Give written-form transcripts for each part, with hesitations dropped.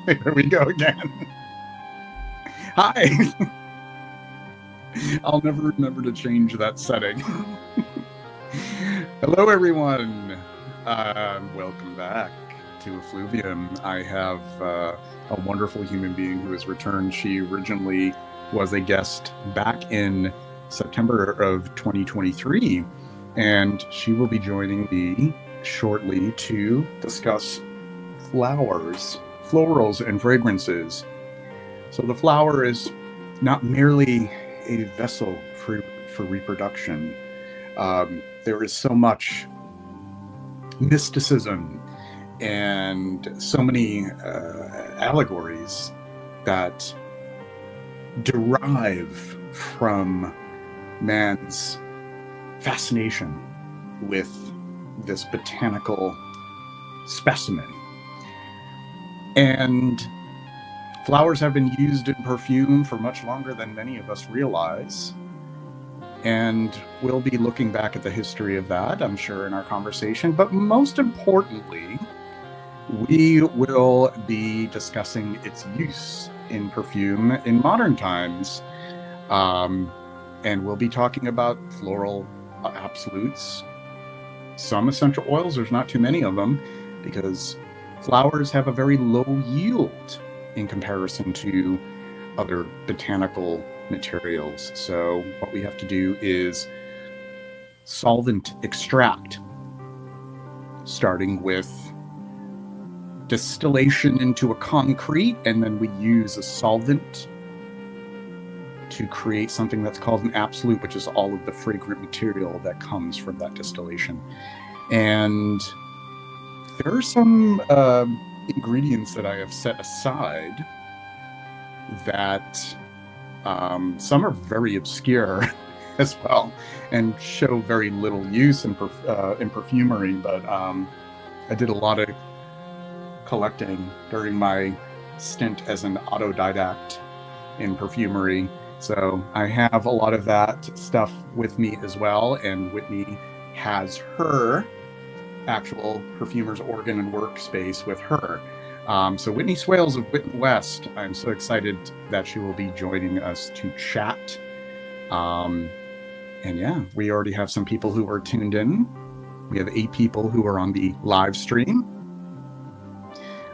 Here we go again. Hi. I'll never remember to change that setting. Hello, everyone. Welcome back to Effluvium. I have a wonderful human being who has returned. She originally was a guest back in September of 2023, and she will be joining me shortly to discuss florals, and fragrances. So the flower is not merely a vessel for reproduction. There is so much mysticism and so many allegories that derive from man's fascination with this botanical specimen. And flowers have been used in perfume for much longer than many of us realize. And we'll be looking back at the history of that, I'm sure, in our conversation. But most importantly, we will be discussing its use in perfume in modern times. And we'll be talking about floral absolutes, some essential oils. There's not too many of them because flowers have a very low yield in comparison to other botanical materials. So what we have to do is solvent extract, starting with distillation into a concrete, and then we use a solvent to create something that's called an absolute, which is all of the fragrant material that comes from that distillation. And there are some ingredients that I have set aside that some are very obscure as well and show very little use in perfumery, but I did a lot of collecting during my stint as an autodidact in perfumery. So I have a lot of that stuff with me as well, and Whitney has her actual perfumer's organ and workspace with her. So Whitney Swales of witandwest, I'm so excited that she will be joining us to chat. And yeah, we already have some people who are tuned in. We have 8 people who are on the live stream.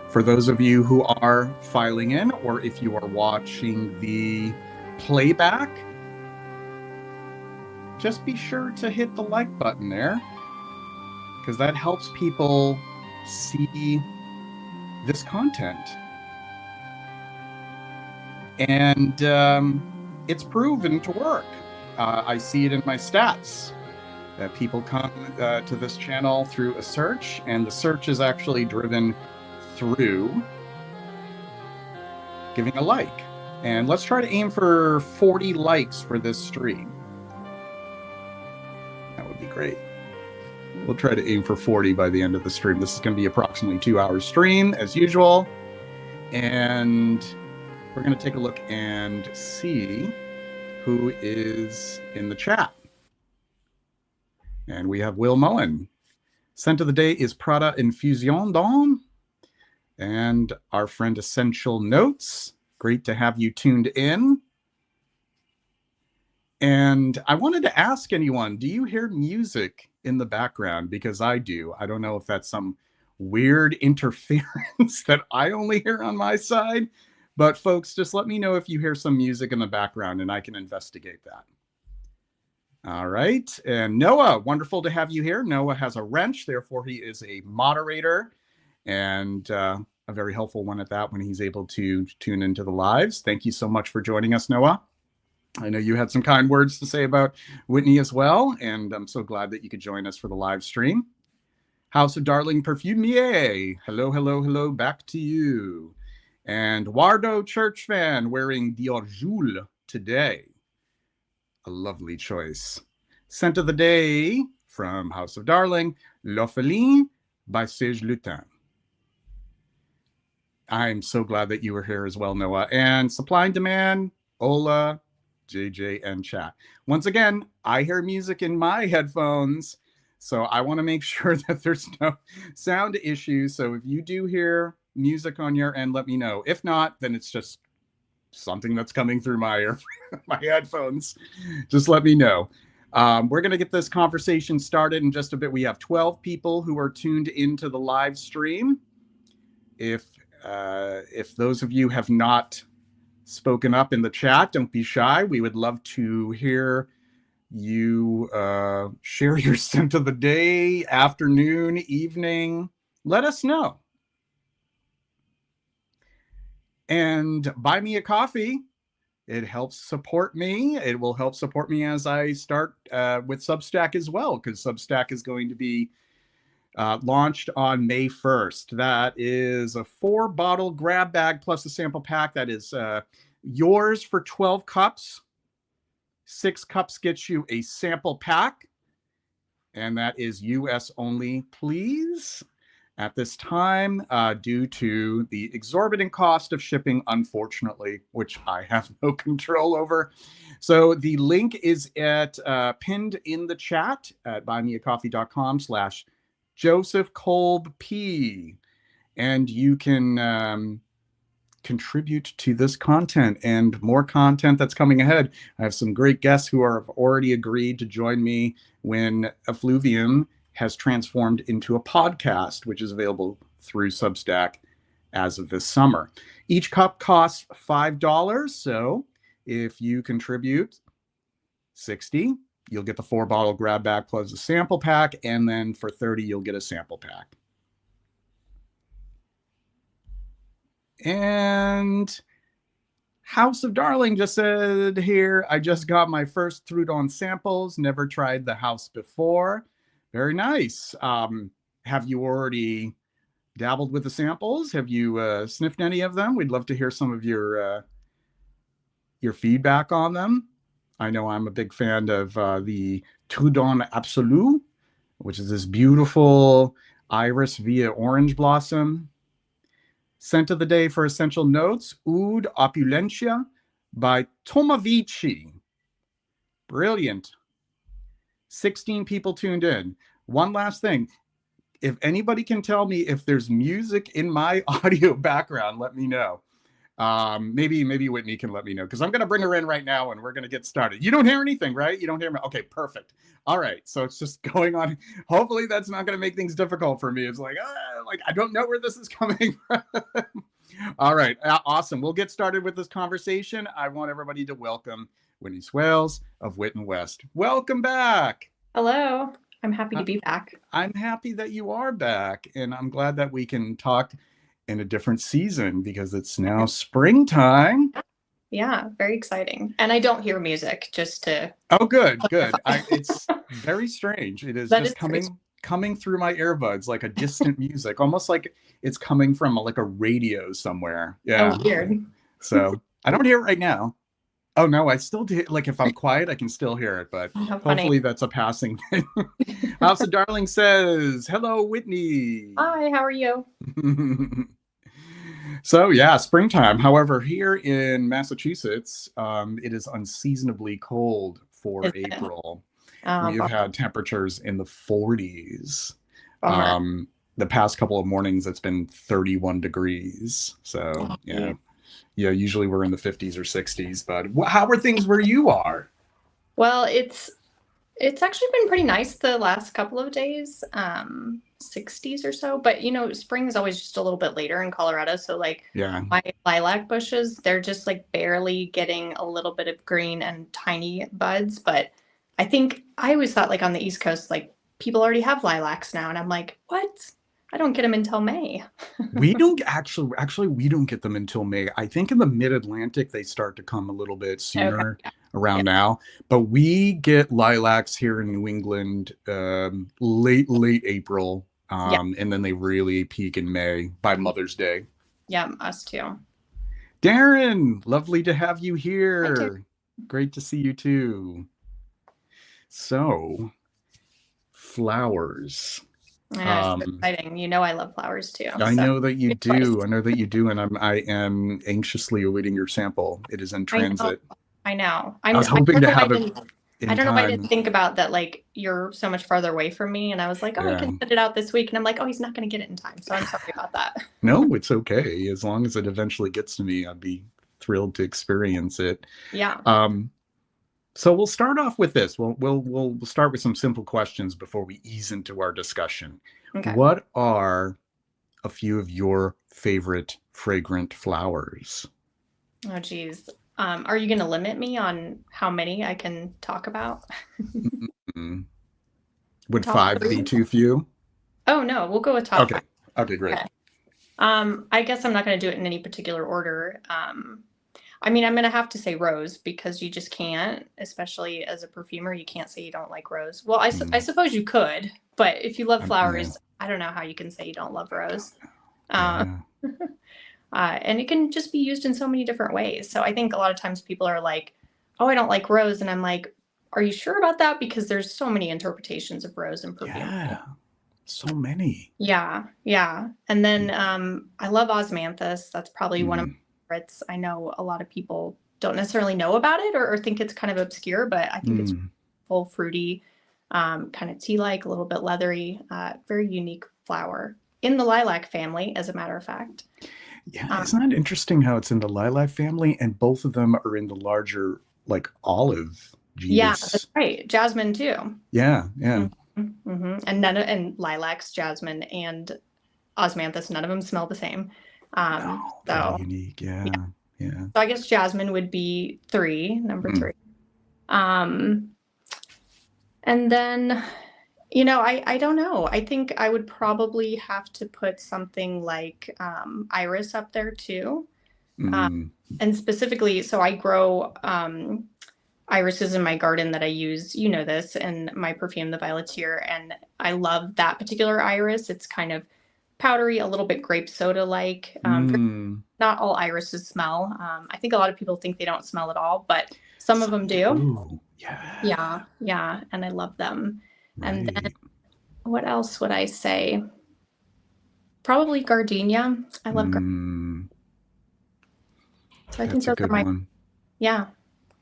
For those of you who are filing in, or if you are watching the playback, just be sure to hit the like button there, because that helps people see this content. And it's proven to work. I see it in my stats that people come to this channel through a search, and the search is actually driven through giving a like. And let's try to aim for 40 likes for this stream. That would be great. We'll try to aim for 40 by the end of the stream. This is going to be approximately 2-hour stream as usual. And we're going to take a look and see who is in the chat. And we have Will Mullen. Scent of the day is Prada Infusion d'Homme. And our friend Essential Notes. Great to have you tuned in. And I wanted to ask anyone, do you hear music in the background? Because I do. I don't know if that's some weird interference that I only hear on my side. But folks, just let me know if you hear some music in the background and I can investigate that. All right. And Noah, wonderful to have you here. Noah has a wrench, therefore he is a moderator and a very helpful one at that when he's able to tune into the lives. Thank you so much for joining us, Noah. I know you had some kind words to say about Whitney as well, and I'm so glad that you could join us for the live stream. House of Darling Perfumier, hello, hello, hello, back to you. And Wardo Church fan wearing Dior Joule today. A lovely choice. Scent of the day from House of Darling, L'Orpheline by Serge Lutin. I'm so glad that you were here as well, Noah. And Supply and Demand, Ola, JJ, and chat. Once again, I hear music in my headphones, so I want to make sure that there's no sound issues. So if you do hear music on your end, let me know. If not, then it's just something that's coming through my my headphones. Just let me know. We're going to get this conversation started in just a bit. We have 12 people who are tuned into the live stream. If those of you have not spoken up in the chat, don't be shy. We would love to hear you share your scent of the day, afternoon, evening. Let us know. And buy me a coffee. It helps support me. It will help support me as I start with Substack as well, because Substack is going to be launched on May 1st. That is a 4-bottle grab bag plus a sample pack. That is yours for 12 cups. 6 cups gets you a sample pack. And that is US only, please. At this time, due to the exorbitant cost of shipping, unfortunately, which I have no control over. So the link is pinned in the chat at buymeacoffee.com/Joseph Kolb P. And you can contribute to this content and more content that's coming ahead. I have some great guests who have already agreed to join me when Effluvium has transformed into a podcast, which is available through Substack as of this summer. Each cup costs $5. So if you contribute $60, you'll get the 4-bottle grab bag plus a sample pack. And then for $30, you'll get a sample pack. And House of Darling just said here, I just got my first Trudon samples. Never tried the house before. Very nice. Have you already dabbled with the samples? Have you sniffed any of them? We'd love to hear some of your feedback on them. I know I'm a big fan of the Trudon Absolu, which is this beautiful iris via orange blossom. Scent of the day for essential notes, Oud Opulentia by Tomavici. Brilliant. 16 people tuned in. One last thing. If anybody can tell me if there's music in my audio background, let me know. Maybe Whitney can let me know, because I'm going to bring her in right now and we're going to get started. You don't hear anything, right? You don't hear me? Okay, perfect. All right. So it's just going on. Hopefully that's not going to make things difficult for me. It's like I don't know where this is coming from. All right. Awesome. We'll get started with this conversation. I want everybody to welcome Whitney Swales of witandwest. Welcome back. Hello. I'm happy to be back. I'm happy that you are back, and I'm glad that we can talk in a different season because it's now springtime. Yeah, very exciting. And I don't hear music, just to... Oh, good. It's very strange. It is just coming through my earbuds like a distant music, almost like it's coming from like a radio somewhere. Yeah. Oh, weird. So I don't hear it right now. Oh, no, I still do. Like if I'm quiet, I can still hear it, but hopefully that's a passing thing. House of Darling says, hello, Whitney. Hi, how are you? So yeah, springtime. However, here in Massachusetts, it is unseasonably cold for April. We've had temperatures in the 40s. The past couple of mornings, it's been 31 degrees. So yeah, usually we're in the 50s or 60s. But how are things where you are? Well, it's actually been pretty nice the last couple of days. 60s or so, but spring is always just a little bit later in Colorado, so my lilac bushes, they're just like barely getting a little bit of green and tiny buds. But I think I always thought like on the East Coast, like people already have lilacs now, and I'm like, what? I don't get them until May. We don't actually we don't get them until May. I think in the mid-Atlantic they start to come a little bit sooner. Okay. Around now, but we get lilacs here in New England late April, and then they really peak in May by Mother's Day. Yeah, us too. Darren, lovely to have you here. Great to see you too. So, flowers. Yeah, it's exciting. I love flowers too. I know that you do. I know that you do, and I am anxiously awaiting your sample. It is in transit. I know. I was hoping to have it. I in don't know why I didn't time. think about that, like, you're so much farther away from me, and I was like, "Oh, I Yeah. can send it out this week," and I'm like, "Oh, he's not gonna get it in time," so I'm sorry about that. No, it's okay. As long as it eventually gets to me, I'd be thrilled to experience it. Yeah. So we'll start off with this. We'll start with some simple questions before we ease into our discussion. Okay. What are a few of your favorite fragrant flowers? Oh, geez. Are you gonna limit me on how many I can talk about? Mm. Would Top 5 be 3? too few? Oh, no, we'll go with top Okay. 5. Okay, great. Okay. I guess I'm not gonna do it in any particular order. I mean, I'm gonna have to say rose because you just can't, especially as a perfumer, you can't say you don't like rose. Well, I suppose you could, but if you love Yeah. flowers, I don't know how you can say you don't love rose. Uh, Yeah. and it can just be used in so many different ways. So I think a lot of times people are like, "Oh, I don't like rose," and I'm like, "Are you sure about that?" Because there's so many interpretations of rose in perfume. Yeah. So many. Yeah, yeah. And then I love osmanthus. That's probably one of Mm. my favorites. I know a lot of people don't necessarily know about it or think it's kind of obscure, but I think it's Mm. full fruity, kind of tea-like, a little bit leathery, very unique flower in the lilac family, as a matter of fact. Yeah, isn't it interesting how it's in the lilac family and both of them are in the larger, like, olive Yeah, that's genus? right. Jasmine too. Yeah, yeah. Mm-hmm. And lilacs, jasmine, and osmanthus, none of them smell the same. No, very So unique. yeah. Yeah, yeah. So I guess jasmine would be number Mm. 3. Um, and then, I don't know. I think I would probably have to put something like iris up there too. Uh, Mm. and specifically, so I grow irises in my garden that I use, you know this, and my perfume, the Violeteer, and I love that particular iris. It's kind of powdery, a little bit grape soda like. Mm. Not all irises smell. I think a lot of people think they don't smell at all, but some of them Some do. do. Yeah, Yeah, yeah, and I love them. And then right. what else would I say? Probably gardenia. I love gardenia. Mm. So I think That's a those are good my, one. yeah.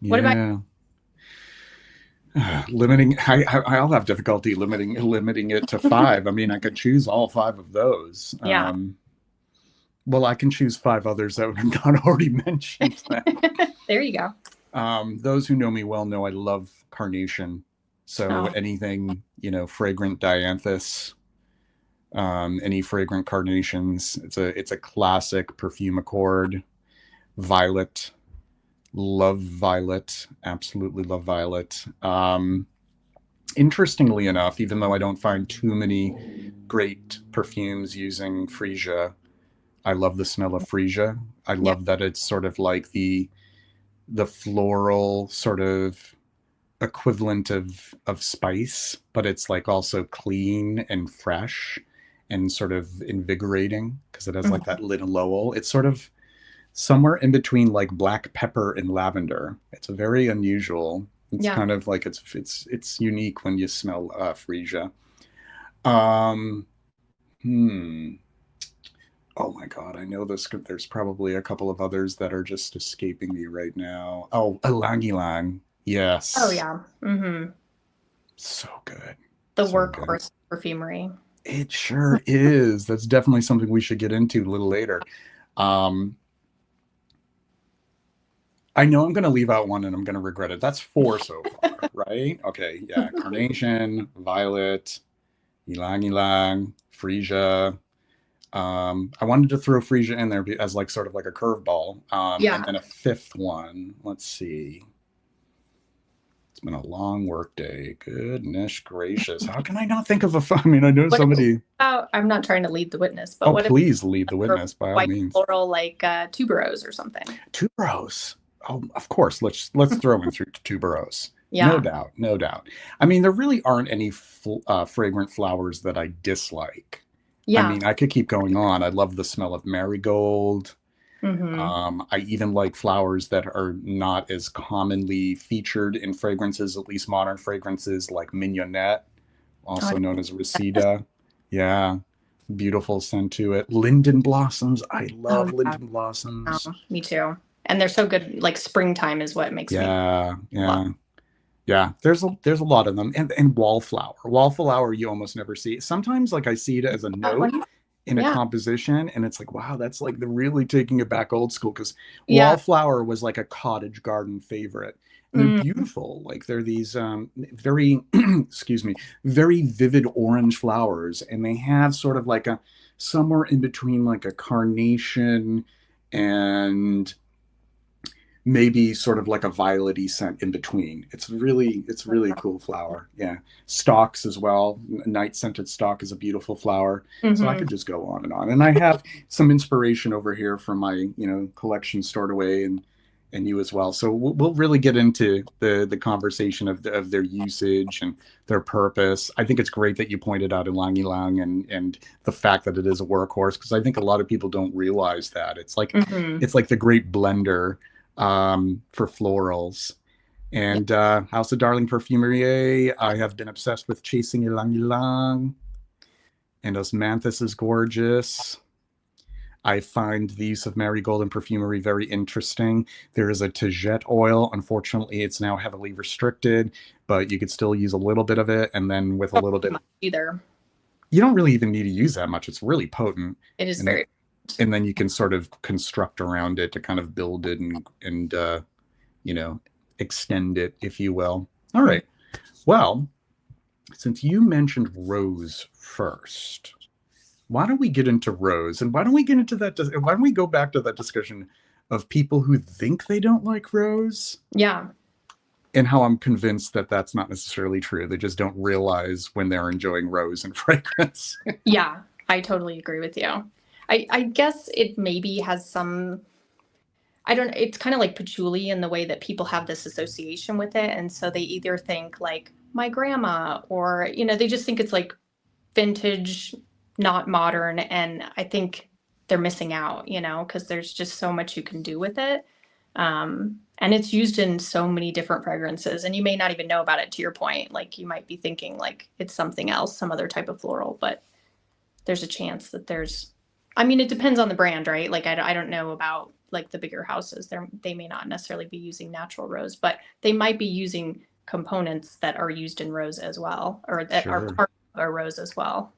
What about, Yeah. Limiting, I'll have difficulty limiting it to 5. I mean, I could choose all 5 of those. yeah. Well, I can choose 5 others that have not already mentioned them. There you go. Those who know me well know I love carnation. So Oh, anything, fragrant dianthus, any fragrant carnations. It's a classic perfume accord. Violet, love violet, absolutely love violet. Interestingly enough, even though I don't find too many great perfumes using freesia, I love the smell of freesia. I yeah. love that it's sort of like the floral sort of equivalent of spice, but it's like also clean and fresh and sort of invigorating because it has like Mhm. that linalool. It's sort of somewhere in between like black pepper and lavender. It's a very unusual. It's Yeah. kind of like it's unique when you smell freesia. Um, hmm. Oh my God, I know this. There's probably a couple of others that are just escaping me right now. Oh, ylang ylang. Oh, Yes. yeah. Mm-hmm. So good. The So good. workhorse perfumery. It sure is. That's definitely something we should get into a little later. Um, I know I'm going to leave out one and I'm going to regret it. That's 4 so far, right? Okay. Yeah. Carnation, violet, ylang ylang, freesia. I wanted to throw freesia in there as like sort of like a curveball. And Yeah. then a 5th one. Let's see. It's been a long work day. Goodness gracious. How can I not think of I mean, I know What somebody. about, I'm not trying to lead the witness, but Oh, what if please lead the a witness by all white means. floral like tuberose or something? Tuberose. Oh, of course. Let's throw in through tuberose. No Yeah. doubt, no doubt. I mean, there really aren't any fragrant flowers that I dislike. I Yeah. mean, I could keep going on. I love the smell of marigold. Mm-hmm. I even like flowers that are not as commonly featured in fragrances, at least modern fragrances, like mignonette, Oh, also known as reseda. Yeah, beautiful scent to it. Linden blossoms. I oh, love yeah. linden Oh, blossoms. me too. And they're so good. Like springtime is what makes me Yeah, love. yeah. Yeah, there's a lot of them, and wallflower. Wallflower you almost never see. Sometimes like I see it as a That note one? in a Yeah. composition, and it's like, wow, that's like the really taking it back old school, because Yeah. wallflower was like a cottage garden favorite. And they're Mm. beautiful. Like they're these very excuse me, very vivid orange flowers, and they have sort of like a somewhere in between like a carnation and maybe sort of like a violety scent in between. It's really a cool flower. Yeah. Stalks as well. Night scented stalk is a beautiful flower. So I Mm-hmm. could just go on and on. And I have some inspiration over here from my, collection stored away, and you as well. So we'll really get into the conversation of their usage and their purpose. I think it's great that you pointed out ylang ylang and the fact that it is a workhorse, because I think a lot of people don't realize that Mm-hmm. it's like the great blender for florals. Yeah. And House of Darling Perfumerie, I have been obsessed with chasing ylang ylang, and osmanthus is gorgeous. I find the use of marigold in perfumery very interesting. There is a Tagette oil. Unfortunately, it's now heavily restricted, but you could still use a little bit of it. And then with a Not little too bit, much either. you don't really even need to use that much. It's really potent. It is And then, very. and then you can sort of construct around it to kind of build it and you know, extend it, if you will. All right. Well, since you mentioned rose first, why don't we get into rose, and why don't we get into that? Why don't we go back to that discussion of people who think they don't like rose, Yeah. and how I'm convinced that that's not necessarily true. They just don't realize when they're enjoying rose and fragrance. Yeah. I totally agree with you. I guess it maybe has some. I don't. It's kind of like patchouli in the way that people have this association with it, and so they either think like my grandma, or they just think it's like vintage, not modern, and I think they're missing out, because there's just so much you can do with it. And it's used in so many different fragrances, and you may not even know about it, to your point. Like you might be thinking like it's something else, some other type of floral, but there's a chance that I mean, it depends on the brand, right? Like I don't know about like the bigger houses. They may not necessarily be using natural rose, but they might be using components that are used in rose as well, or that are Sure. part of a rose as well.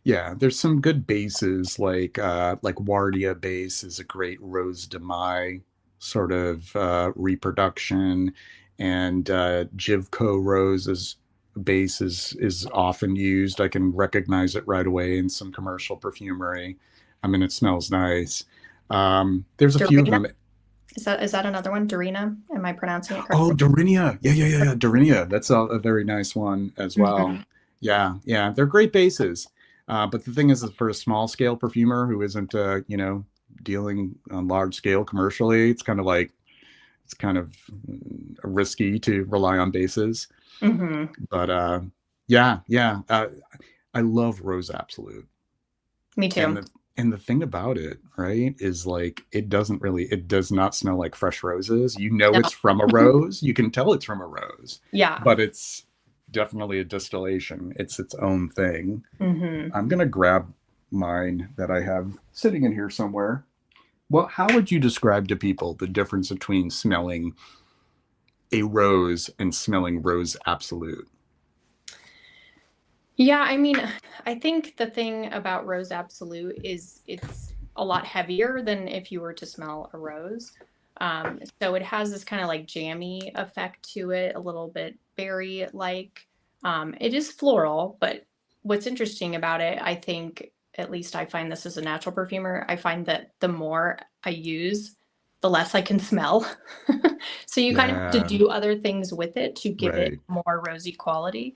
Yeah, there's some good bases like Wardia base is a great Rose de Mai sort of reproduction, and Jivco Rose base is often used. I can recognize it right away in some commercial perfumery. I mean, it smells nice. There's a few of Dorina, them. is that another one? Dorina, am I pronouncing it Oh, correctly? Dorinia. Yeah. Dorinia. That's a very nice one as well. Hmm. Yeah. They're great bases. But the thing is for a small scale perfumer who isn't, dealing on large scale commercially, it's kind of risky to rely on bases. Hmm. But yeah. I love Rose Absolute. Me And too. the thing about it, right, is like it does not smell like fresh roses. You know No. it's from a rose. You can tell it's from a rose, Yeah. but it's definitely a distillation. It's its own thing. Hmm. I'm gonna grab mine that I have sitting in here somewhere. Well, how would you describe to people the difference between smelling a rose and smelling Rose Absolute? Yeah, I mean, I think the thing about Rose Absolute is it's a lot heavier than if you were to smell a rose. So it has this kind of like jammy effect to it, a little bit berry like. It is floral, but what's interesting about it, I think, at least I find this as a natural perfumer, I find that the more I use, the less I can smell. So you kind of have to Yeah, do other things with it to give it right. more rosy quality.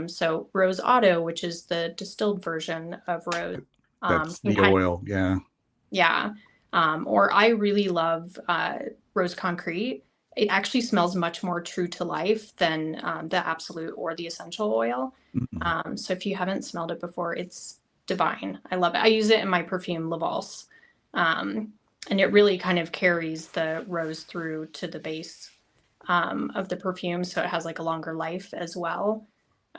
So Rose Otto, which is the distilled version of rose, That's can the kind oil. Yeah. yeah. Or I really love Rose Concrete. It actually smells much more true to life than the Absolute or the essential oil. Mm-mm. So if you haven't smelled it before, it's divine. I love it. I use it in my perfume La Valse. And it really kind of carries the rose through to the base of the perfume. So it has like a longer life as well.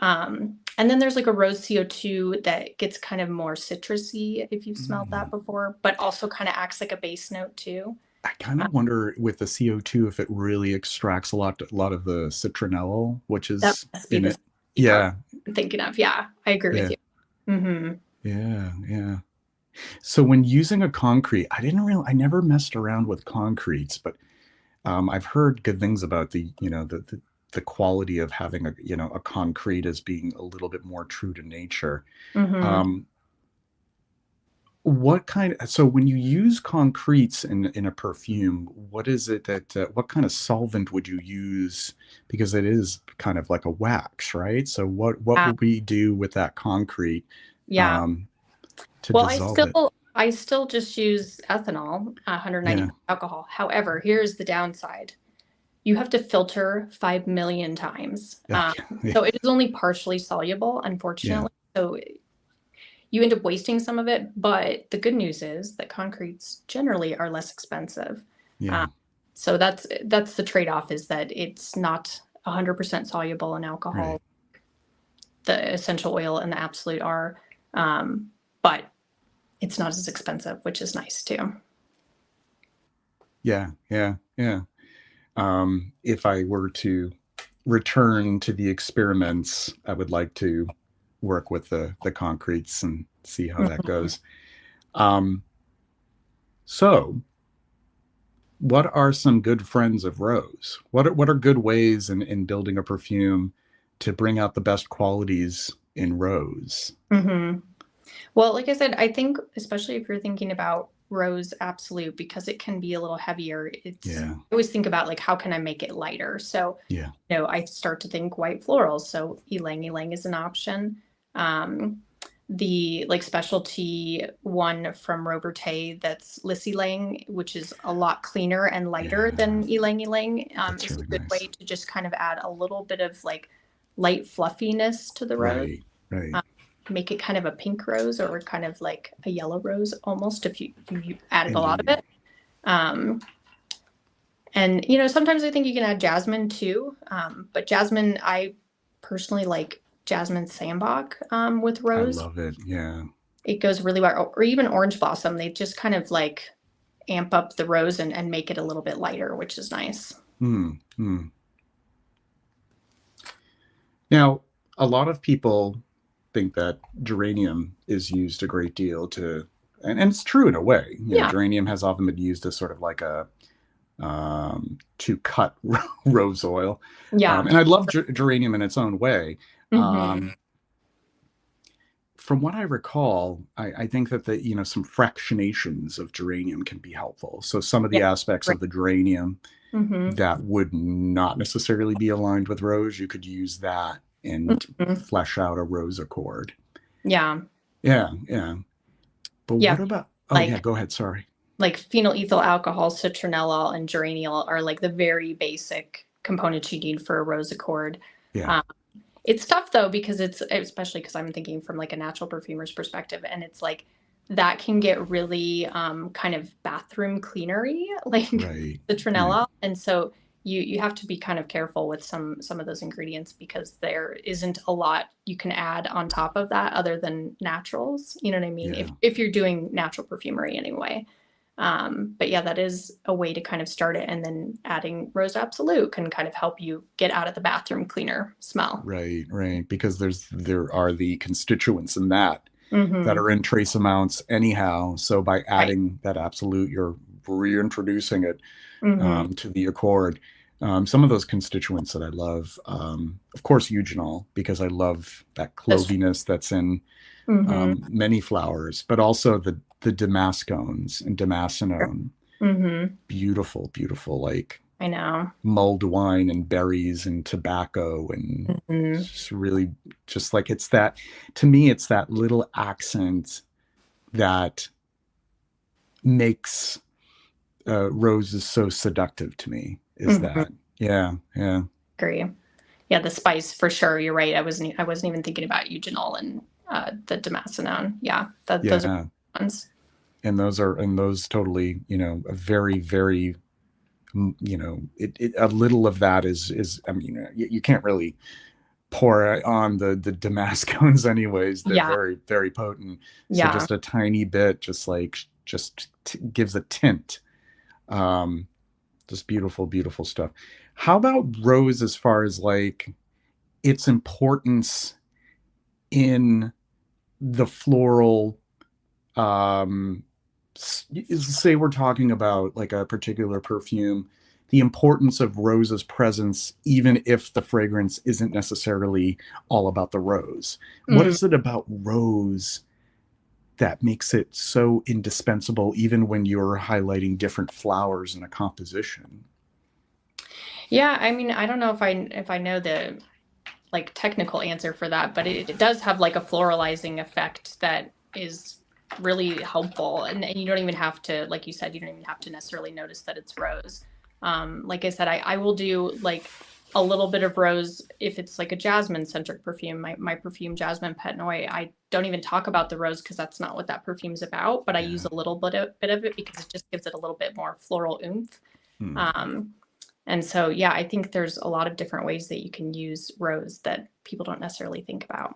And then there's like a rose CO2 that gets kind of more citrusy if you've smelled that Mm. before, but also kind of acts like a base note too. I kind of wonder with the CO2 if it really extracts a lot of the citronellal, which That is must be in the it. part Yeah, I'm thinking of. Yeah, I agree with yeah, you. Mm-hmm. yeah, yeah. So when using a concrete, I never messed around with concretes, but I've heard good things about the quality of having a concrete as being a little bit more true to nature. Mm-hmm. Um, so when you use concretes in a perfume, what is it what kind of solvent would you use? Because it is kind of like a wax, right? So what Yeah. would we do with that concrete Yeah. um, to Well, dissolve it? I still just use ethanol, 190 Yeah. alcohol. However, here's the downside. You have to filter 5 million times. Yeah. Yeah. So it is only partially soluble, Yeah. unfortunately. So you end up wasting some of it. But the good news is that concretes generally are less expensive. Yeah. Um, so that's the trade-off, is that it's not 100% soluble in Right. alcohol. The essential oil and the absolute are, but it's not as expensive, which is nice too. Yeah. Yeah. Yeah. If I were to return to the experiments, I would like to work with the concretes and see how that Mhm. goes. Um, so, what are some good friends of rose? What are good ways in building a perfume to bring out the best qualities in rose? Mhm. Well, like I said, I think especially if you're thinking about rose absolute, because it can be a little heavier, Yeah. I always think about like how can I make it lighter? So, Yeah. I start to think white florals. So ylang ylang is an option. Um, the like specialty one from Robertet, that's Lissy Lang, which is a lot cleaner and lighter Yeah. than ylang ylang, That's is a really good nice. way to just kind of add a little bit of like light fluffiness to the rose. Right. Right. um, Make it kind of a pink rose, or kind of like a yellow rose almost, if you added a lot of Indeed. it. Um, and sometimes I think you can add jasmine too, but jasmine, I personally like jasmine sandbach with I rose. love it. Yeah. It goes really well, or even orange blossom. They just kind of like amp up the rose and make it a little bit lighter, which is nice. Hmm. Hmm. Now, a lot of people think that geranium is used a great deal and it's true in a way. Yeah, Geranium has often been used as sort of like to cut rose oil. yeah. And I love geranium in its own way. Hmm. From what I recall, I think that some fractionations of geranium can be helpful. So some of Yeah, the aspects great. of the geranium Hmm. that would not necessarily be aligned with rose, you could use that and Hmm. flesh out a rose accord. Yeah, Yeah, yeah. But yeah. what about? Oh yeah, Like go ahead. Sorry. like phenyl ethyl alcohol, citronellal, and geraniol are like the very basic components you need for a rose accord. Yeah, Um, it's tough though, because it's, especially because I'm thinking from like a natural perfumer's perspective, and it's like that can get really kind of bathroom cleanery, like right, right. citronella, and so you have to be kind of careful with some of those ingredients, because there isn't a lot you can add on top of that other than naturals. You know what I mean? If Yeah, if you're doing natural perfumery anyway. But yeah, that is a way to kind of start it, and then adding rose absolute can kind of help you get out of the bathroom cleaner smell. right, right. Because there are the constituents in that Mm-hmm. are in trace amounts anyhow. So by Right. adding that absolute, you're reintroducing it Mm-hmm. to the accord. Some of those constituents that I love, of course, eugenol, because I love that That's true. cloviness that's in Mm-hmm. many flowers, but also the damascones and damascenone. Mm-hmm. Beautiful, beautiful, like I know. mulled wine and berries and tobacco and Mm-hmm. just really just like it's that to me it's that little accent that makes roses so seductive to me is Mm-hmm. that yeah, yeah, Agree. Yeah, the spice for sure. You're right. I wasn't even thinking about eugenol and the damascenone. Yeah, those are yeah. ones. And those totally a very very a little of that is I mean you can't really pour on the damascones anyways. They're Yeah, very very potent, so yeah. just a tiny bit just gives a tint Um, just beautiful, beautiful stuff. How about rose as far as like its importance in the floral, um say we're talking about like a particular perfume, the importance of rose's presence even if the fragrance isn't necessarily all about the rose. What Mm. is it about rose that makes it so indispensable even when you're highlighting different flowers in a composition? Yeah, I mean, I don't know if I know the like technical answer for that, but it does have like a floralizing effect that is really helpful. And you don't even have to, like you said, you don't even have to necessarily notice that it's rose. Like I said, I will do like a little bit of rose if it's like a jasmine centric perfume. My perfume Jasmine Pet Noir, I don't even talk about the rose because that's not what that perfume's about, but I use Yeah. a little bit of it because it just gives it a little bit more floral oomph. Hmm. Um, and so, yeah, I think there's a lot of different ways that you can use rose that people don't necessarily think about.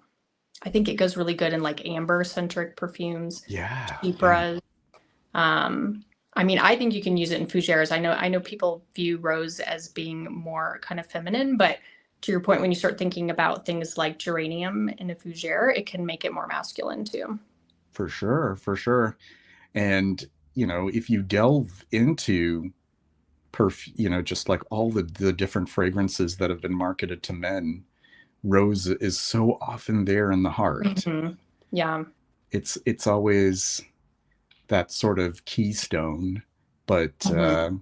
I think it goes really good in like amber centric perfumes, Yeah. Yeah. chypras. Um, I mean, I think you can use it in fougères. I know people view rose as being more kind of feminine, but to your point, when you start thinking about things like geranium in a fougere, it can make it more masculine too. For sure, for sure. And if you delve into just like all the different fragrances that have been marketed to men, rose is so often there in the heart. Hmm. Yeah. It's always that sort of keystone. But Hmm.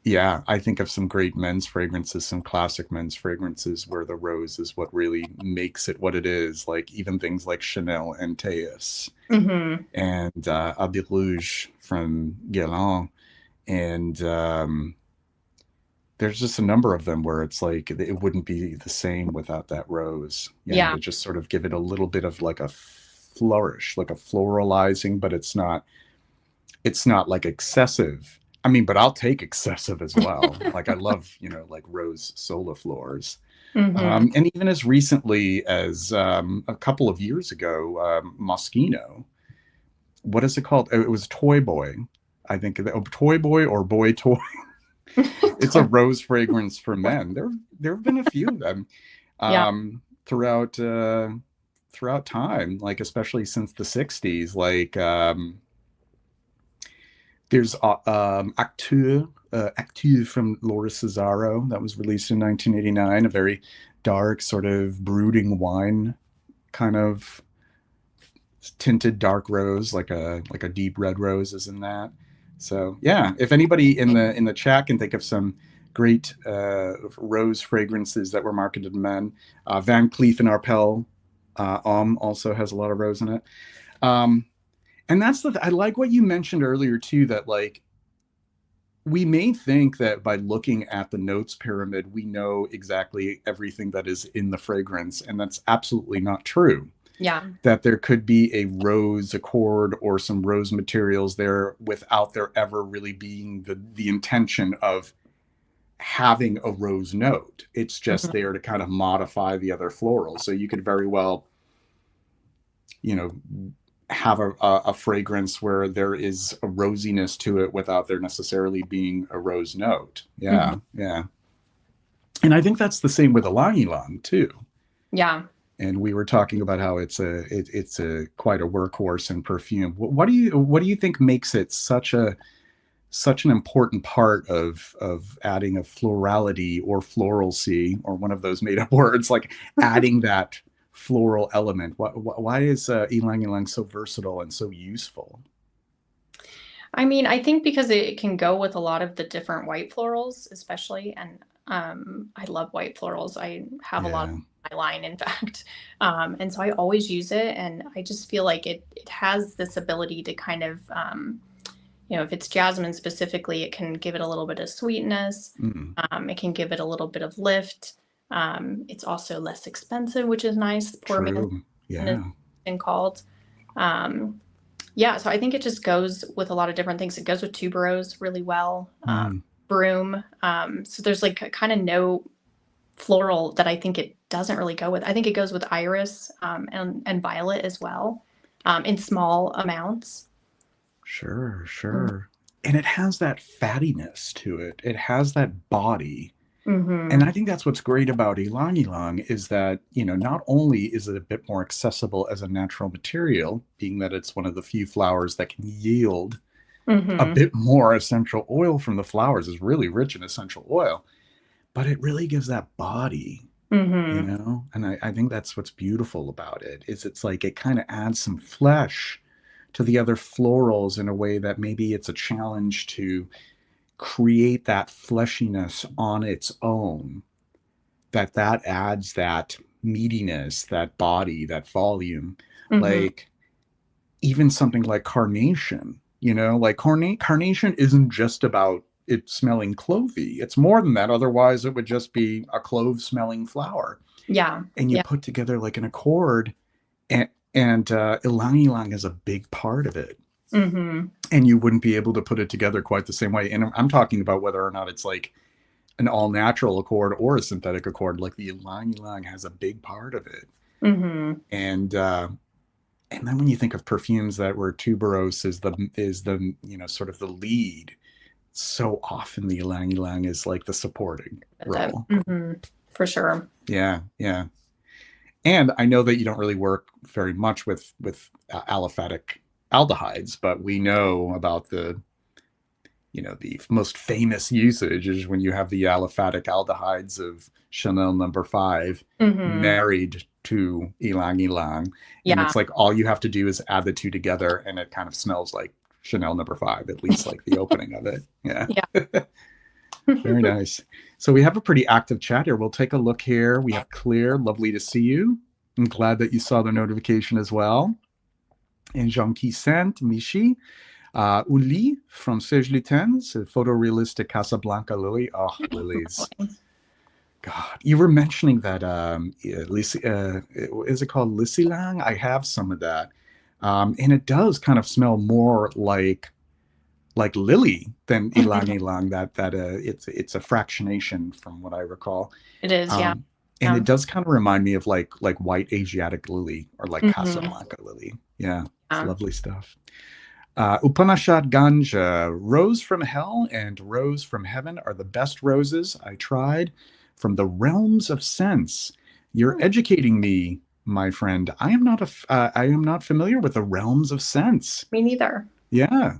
yeah, I think of some great men's fragrances, some classic men's fragrances where the rose is what really makes it what it is. Like even things like Chanel and Teus Hmm. and Abbé Rouge from Guerlain. And there's just a number of them where it's like it wouldn't be the same without that rose. Yeah, Yeah. to just sort of give it a little bit of like a flourish, like a floralizing, but it's not like excessive. I mean, but I'll take excessive as well. Like I love, like rose soliflors. Hmm. And even as recently as a couple of years ago, Moschino. What is it called? It was Toy Boy. I think Toy Boy or Boy Toy. It's a rose fragrance for men. There have been a few of them Yeah. throughout time, like especially since the '60s. Like there's Acteur from Laura Cesaro that was released in 1989, a very dark, sort of brooding wine kind of tinted dark rose, like a deep red rose is in that. So yeah, if anybody in the chat can think of some great rose fragrances that were marketed to men, Van Cleef and Arpels also has a lot of rose in it. Um, and I like what you mentioned earlier too, that like we may think that by looking at the notes pyramid, we know exactly everything that is in the fragrance, and that's absolutely not true. Yeah. That there could be a rose accord or some rose materials there without there ever really being the intention of having a rose note. It's just Mhm. there to kind of modify the other florals. So you could very well, you know, have a fragrance where there is a rosiness to it without there necessarily being a rose note. Mhm. Yeah, yeah. And I think that's the same with ylang ylang too. Yeah. And we were talking about how it's a quite a workhorse in perfume. What do you think makes it such an important part of adding a florality or floralcy or one of those made up words, like adding that floral element? Why is ylang ylang so versatile and so useful? I mean, I think because it can go with a lot of the different white florals, especially, and I love white florals. I have a lot Yeah. of my line, in fact, and so I always use it, and I just feel like it has this ability to kind of, if it's jasmine specifically, it can give it a little bit of sweetness. Mm, It can give it a little bit of lift. It's also less expensive, which is nice. Poor man's true. is Yeah. been called. Um, Yeah, so I think it just goes with a lot of different things. It goes with tuberose really well, Mm, broom. So there's like kind of no floral that I think it doesn't really go with. I think it goes with iris and violet as well, in small amounts. sure. Mhm. Sure. and it has that fattiness to it. It has that body. Mm-hmm. And I think that's what's great about ylang ylang is that, not only is it a bit more accessible as a natural material, being that it's one of the few flowers that can yield a Mm-hmm. bit more essential oil from the flowers, is really rich in essential oil, but it really gives that body, Mm-hmm. And I think that's what's beautiful about it, is it's like it kind of adds some flesh to the other florals in a way that maybe it's a challenge to create that fleshiness on its own, that adds that meatiness, that body, that volume. Mm-hmm. Like even something like carnation, like carnation isn't just about it smelling clovey. It's more than that. Otherwise, it would just be a clove smelling flower. Yeah. And you put together like an accord, and ylang ylang is a big part of it. Mm-hmm. And you wouldn't be able to put it together quite the same way. And I'm talking about whether or not it's like an all natural accord or a synthetic accord. Like the ylang ylang has a big part of it. Mm-hmm. And then when you think of perfumes that were tuberose is the sort of the lead, so often the ylang ylang is like the supporting role. Mm-hmm. For sure. Yeah, yeah. And I know that you don't really work very much with aliphatic aldehydes, but we know about the most famous usage is when you have the aliphatic aldehydes of Chanel number 5 married to ylang ylang. And it's like all you have to do is add the two together and it kind of smells like Chanel number 5, at least like the opening of it. Yeah. Very nice. So we have a pretty active chat here. We'll take a look here. We have Claire. Lovely to see you. I'm glad that you saw the notification as well. And Jean-Qui Saint, Michi. Uli from Serge-Lutens, photorealistic Casablanca lily. Oh, lilies. God, you were mentioning that, is it called Lisilang? I have some of that. And it does kind of smell more like lily than ylang ylang. It's a fractionation from what I recall. It is, yeah. And it does kind of remind me of like white Asiatic lily or like Casablanca lily. Yeah, it's lovely stuff. Upanishad Ganja, Rose from Hell and Rose from Heaven are the best roses I tried from the realms of sense. You're educating me, my friend. I am not familiar with the realms of sense. Me neither. Yeah.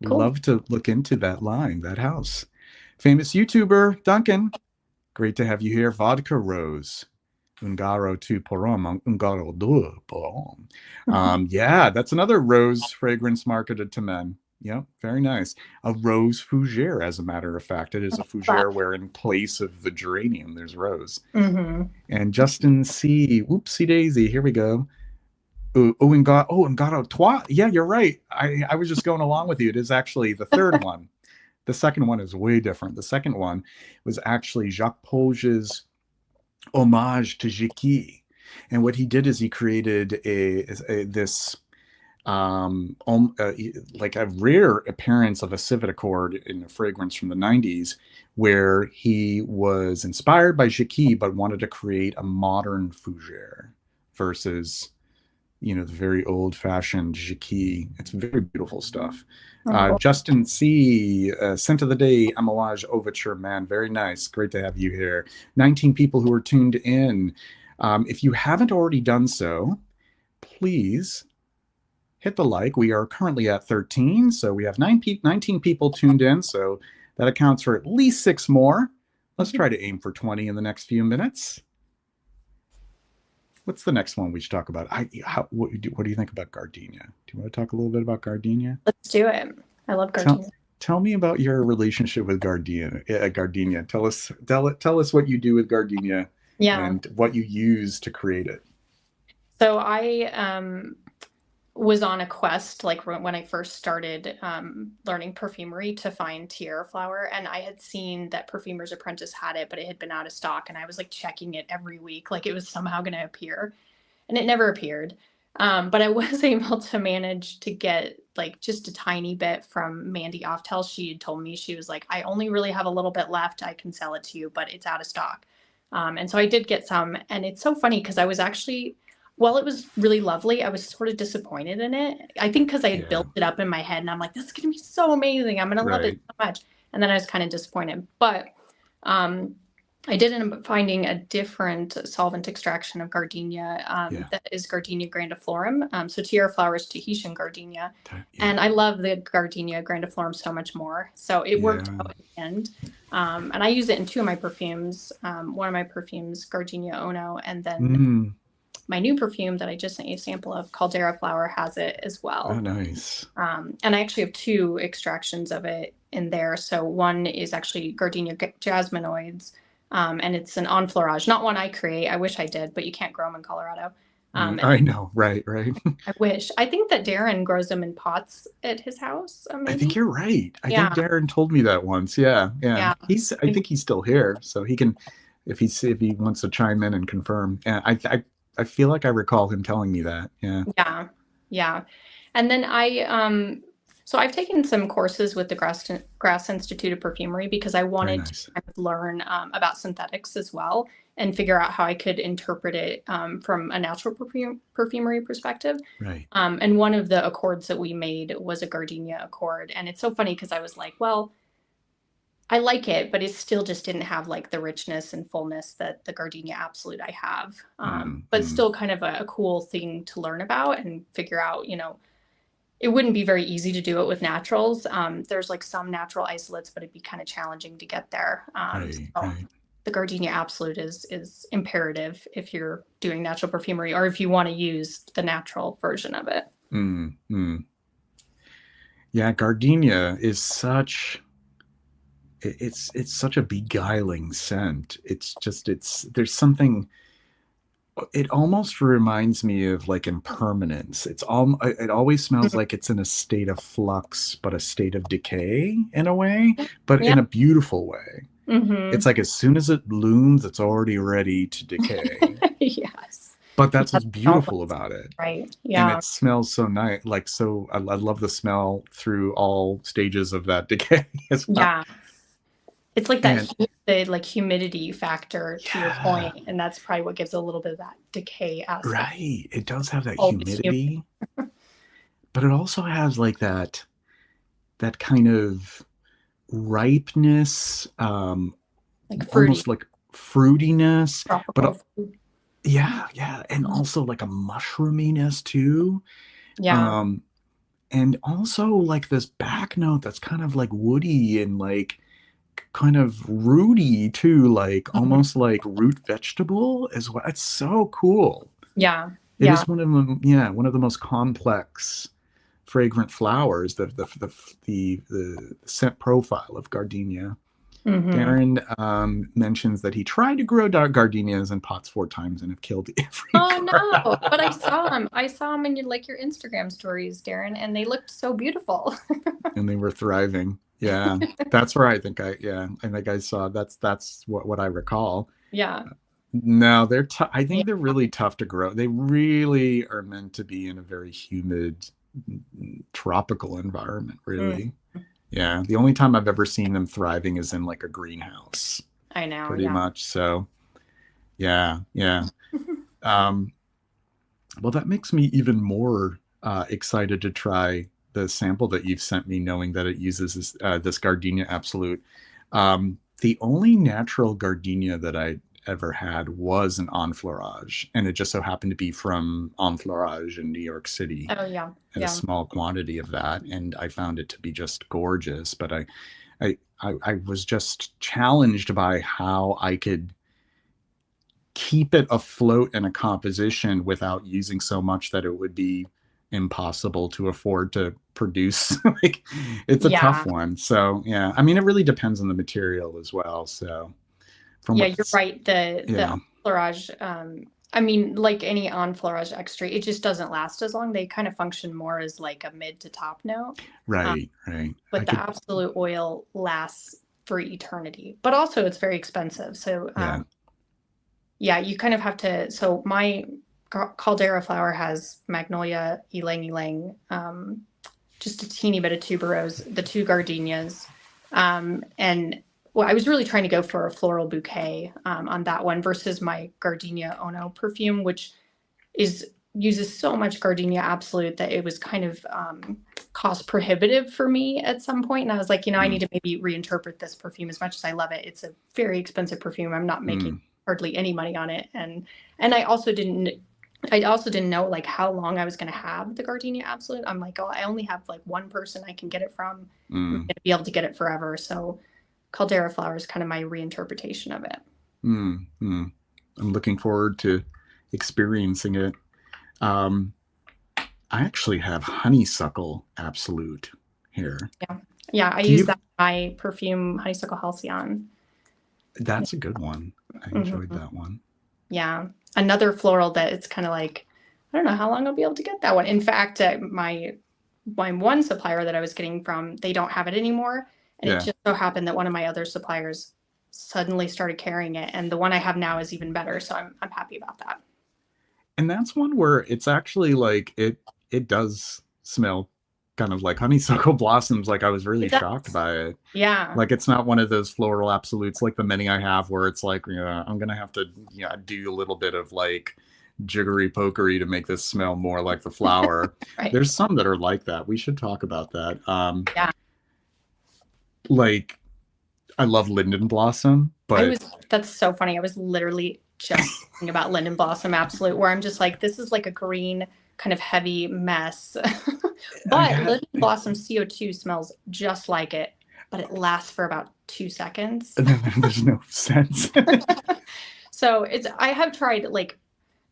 Cool. Love to look into that line, that house. Famous YouTuber, Duncan. Great to have you here. Vodka Rose. Ungaro tu porom, Ungaro du porom. Yeah, that's another rose fragrance marketed to men. Yep, very nice. A rose fougere, as a matter of fact. It is a fougere where in place of the geranium, there's rose. And Justin C. Whoopsie daisy, here we go. Ungaro toi. Yeah, you're right. I was just going along with you. It is actually the third one. The second one is way different. The second one was actually Jacques Polge's homage to Jicky. And what he did is he created this like a rare appearance of a civet accord in a fragrance from the 90s, where he was inspired by Jicky but wanted to create a modern fougere versus the very old-fashioned Jicky. It's very beautiful stuff. Justin C. Scent of the Day, Amouage Overture, man. Very nice. Great to have you here. 19 people who are tuned in. If you haven't already done so, please hit the like. We are currently at 13, so we have 19 people tuned in, so that accounts for at least 6 more. Let's try to aim for 20 in the next few minutes. What's the next one we should talk about? What do you think about gardenia? Do you want to talk a little bit about gardenia? Let's do it. I love gardenia. Tell me about your relationship with gardenia. Tell us what you do with gardenia and what you use to create it. So I was on a quest, like when I first started learning perfumery, to find tiara flower, and I had seen that Perfumer's Apprentice had it, but it had been out of stock, and I was like checking it every week, like it was somehow going to appear, and it never appeared. But I was able to manage to get like just a tiny bit from Mandy Oftel. She had told me, she was like, I only really have a little bit left. I can sell it to you, but it's out of stock. And so I did get some, and it's so funny because Well, it was really lovely. I was sort of disappointed in it. I think because I had Yeah. built it up in my head and I'm like, this is going to be so amazing. I'm going to love it so much. And then I was kind of disappointed. But I did end up finding a different solvent extraction of gardenia that is Gardenia grandiflorum. So Tiara Flower is Tahitian gardenia. And I love the Gardenia grandiflorum so much more. So it worked out in the end. And I use it in two of my perfumes. One of my perfumes, Gardenia Ono, and then my new perfume that I just sent you a sample of, Caldera Flower, has it as well. Oh, nice. And I actually have two extractions of it in there. So one is actually Gardenia Jasminoids, and it's an enfleurage, not one I create. I wish I did, but you can't grow them in Colorado. I know, right. I wish. I think that Darren grows them in pots at his house. Maybe? I think you're right. I think Darren told me that once. Yeah. I think he's still here, so he can, if he wants to chime in and confirm. Yeah, I feel like I recall him telling me that. Yeah. And then so I've taken some courses with the Grass Institute of Perfumery because I wanted to kind of learn about synthetics as well and figure out how I could interpret it from a natural perfumery perspective. Right. And one of the accords that we made was a gardenia accord. And it's so funny because I was like, well, I like it, but it still just didn't have like the richness and fullness that the Gardenia Absolute I have. But still kind of a cool thing to learn about and figure out, it wouldn't be very easy to do it with naturals. There's like some natural isolates, but it'd be kind of challenging to get there. The Gardenia Absolute is imperative if you're doing natural perfumery or if you want to use the natural version of it. Yeah, gardenia is it's such a beguiling scent. There's something, it almost reminds me of like impermanence. It always smells like it's in a state of flux, but a state of decay in a way, but in a beautiful way. It's like as soon as it blooms, it's already ready to decay. Yes. But that's what's beautiful about it. Right. Yeah. And it smells so nice. I love the smell through all stages of that decay as well. Yeah. It's like that the humidity factor to your point, and that's probably what gives a little bit of that decay aspect. Right. It does have that humidity, but it also has like that kind of ripeness, almost like fruitiness, tropical food. And also like a mushroominess too. And also like this back note that's kind of like woody and like kind of rooty too, like almost like root vegetable as well. It's so cool. It is one of them. One of the most complex fragrant flowers. The scent profile of gardenia. Darren mentions that he tried to grow gardenias in pots 4 times and have killed every no, but I saw them in your Instagram stories, Darren, and they looked so beautiful. And they were thriving. Yeah, that's where I think I saw. That's what I recall. Yeah. No, they're I think they're really tough to grow. They really are meant to be in a very humid, tropical environment, really. Yeah, the only time I've ever seen them thriving is in like a greenhouse. I know. Pretty much. So, yeah. Well, that makes me even more excited to try the sample that you've sent me, knowing that it uses this Gardenia Absolute. The only natural gardenia that I ever had was an enfleurage, and it just so happened to be from enfleurage in New York City. Oh yeah. A small quantity of that, and I found it to be just gorgeous. But I was just challenged by how I could keep it afloat in a composition without using so much that it would be impossible to afford to produce. Like, it's a tough one. So I mean, it really depends on the material as well. So you're right. The enfleurage, I mean, like any enfleurage extra, it just doesn't last as long. They kind of function more as like a mid to top note. Right. But the absolute oil lasts for eternity. But also it's very expensive. So you kind of have to. So my Caldera flower has magnolia, ylang ylang, just a teeny bit of tuberose, the 2 gardenias, and I was really trying to go for a floral bouquet on that one versus my Gardenia Ono perfume, which uses so much gardenia absolute that it was kind of cost prohibitive for me at some point. And I was like, I need to maybe reinterpret this perfume. As much as I love it, it's a very expensive perfume. I'm not making hardly any money on it. And I also didn't know like how long I was going to have the gardenia absolute. I'm like, oh, I only have like one person I can get it from. I'm going to be able to get it forever. So Caldera flower is kind of my reinterpretation of it. I'm looking forward to experiencing it. I actually have honeysuckle absolute here. Yeah. I use that in my perfume, honeysuckle halcyon. That's a good one. I enjoyed that one. Yeah. Another floral that it's kind of like, I don't know how long I'll be able to get that one. In fact, my one supplier that I was getting from, they don't have it anymore. And it just so happened that one of my other suppliers suddenly started carrying it. And the one I have now is even better. So I'm happy about that. And that's one where it's actually like, it does smell kind of like honeysuckle blossoms. Like I was really shocked by it. Yeah. Like it's not one of those floral absolutes like the many I have where it's like, I'm going to have to do a little bit of like jiggery pokery to make this smell more like the flower. Right. There's some that are like that. We should talk about that. Yeah. Like I love linden blossom, but that's so funny. I was literally just thinking about linden blossom absolute, where I'm just like, this is like a green kind of heavy mess. But linden blossom CO2 smells just like it, but it lasts for about 2 seconds. There's no sense. So I have tried like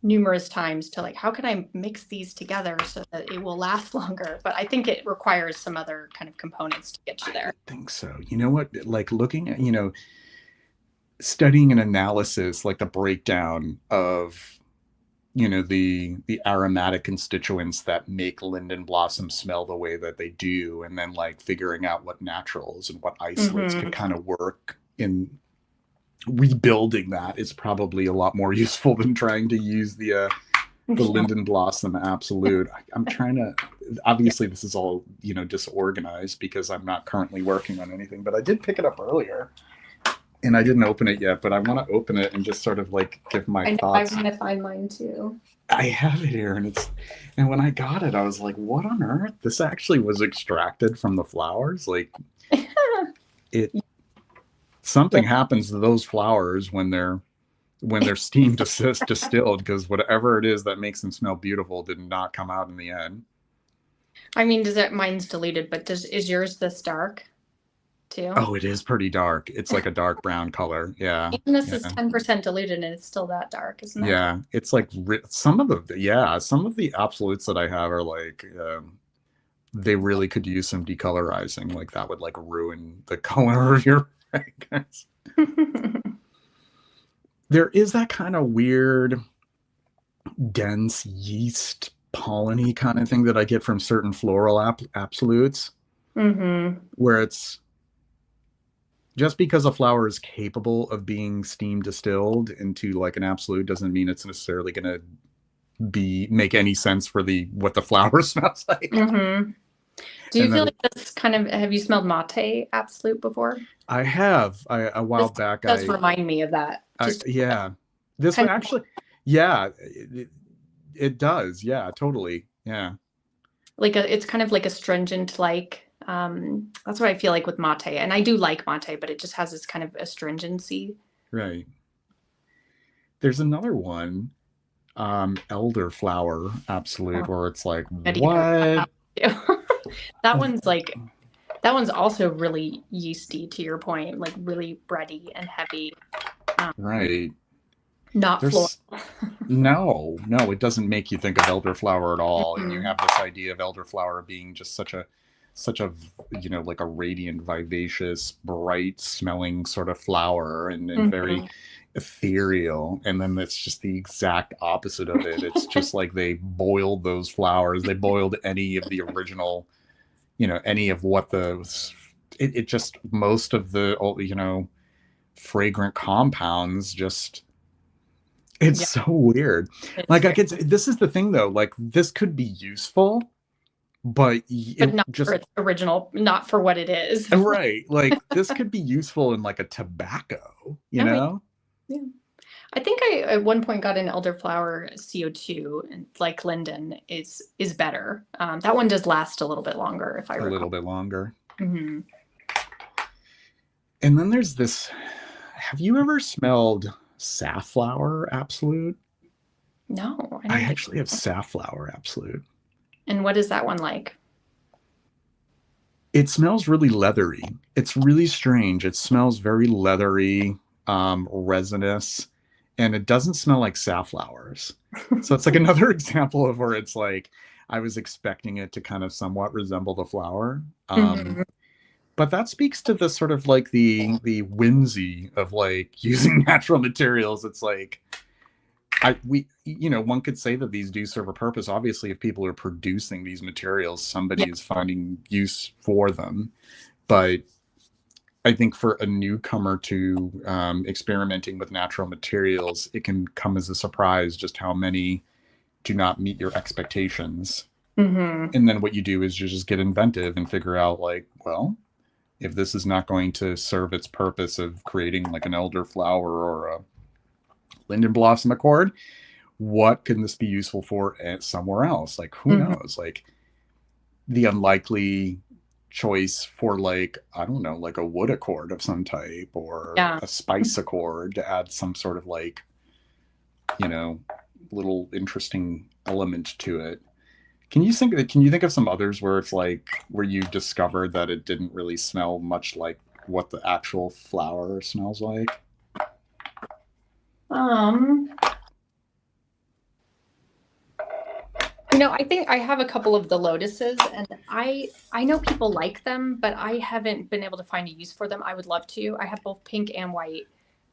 numerous times to like, how can I mix these together so that it will last longer? But I think it requires some other kind of components to get you there. I think so. You know what? Like looking at, studying an analysis, like the breakdown of, the aromatic constituents that make linden blossom smell the way that they do. And then like figuring out what naturals and what isolates can kind of work in rebuilding that is probably a lot more useful than trying to use the linden blossom absolute. I'm trying to, obviously this is all, disorganized because I'm not currently working on anything, but I did pick it up earlier and I didn't open it yet, but I want to open it and just sort of like give my thoughts. I want to find mine too. I have it here and when I got it, I was like, what on earth? This actually was extracted from the flowers. Like something happens to those flowers when they're steam distilled, because whatever it is that makes them smell beautiful did not come out in the end. I mean, mine's diluted, but is yours this dark too? Oh, it is pretty dark. It's like a dark brown color. Yeah. Even this is 10% diluted and it's still that dark, isn't it? Yeah. It's like some of the absolutes that I have are like, they really could use some decolorizing. Like that would like ruin the color of your fragrance. There is that kind of weird, dense yeast pollen-y kind of thing that I get from certain floral absolutes, where it's just because a flower is capable of being steam distilled into like an absolute doesn't mean it's necessarily going to make any sense for what the flower smells like. Do you feel like that's kind of, have you smelled mate absolute before? I have. A while back. It does remind me of that. Yeah. This one actually, it does. Yeah, totally. Yeah. It's kind of like astringent, like, that's what I feel like with mate. And I do like mate, but it just has this kind of astringency. Right. There's another one, elderflower absolute, where it's like, what? That one's also really yeasty, to your point, like really bready and heavy. Right. Not floral. No, it doesn't make you think of elderflower at all. And you have this idea of elderflower being just such a like a radiant, vivacious, bright smelling sort of flower and very ethereal. And then it's just the exact opposite of it. It's just like they boiled those flowers. They boiled any of the original, any of what it just, most of the, fragrant compounds just, it's so weird. Like this is the thing though, like this could be useful, but not for its original, not for what it is. Right. Like this could be useful in like a tobacco, you know? Yeah. I think I at one point got an elderflower CO2, and like linden is better. That one does last a little bit longer, if I recall. A little bit longer. Mm-hmm. And then there's this. Have you ever smelled safflower absolute? No, I actually have safflower absolute. And what is that one like? It smells really leathery. It's really strange. It smells very leathery, resinous, and it doesn't smell like safflowers. So it's like another example of where it's like I was expecting it to kind of somewhat resemble the flower. But that speaks to the sort of like the whimsy of like using natural materials. It's like one could say that these do serve a purpose. Obviously, if people are producing these materials, somebody is finding use for them. But I think for a newcomer to experimenting with natural materials, it can come as a surprise just how many do not meet your expectations. And then what you do is you just get inventive and figure out like, well, if this is not going to serve its purpose of creating like an elderflower or a linden blossom accord, what can this be useful for somewhere else? Like, who knows? Like the unlikely choice for like, I don't know, like a wood accord of some type or a spice accord to add some sort of like, little interesting element to it. Can you think of some others where it's like where you discovered that it didn't really smell much like what the actual flower smells like? I think I have a couple of the lotuses, and I know people like them, but I haven't been able to find a use for them. I would love to. I have both pink and white,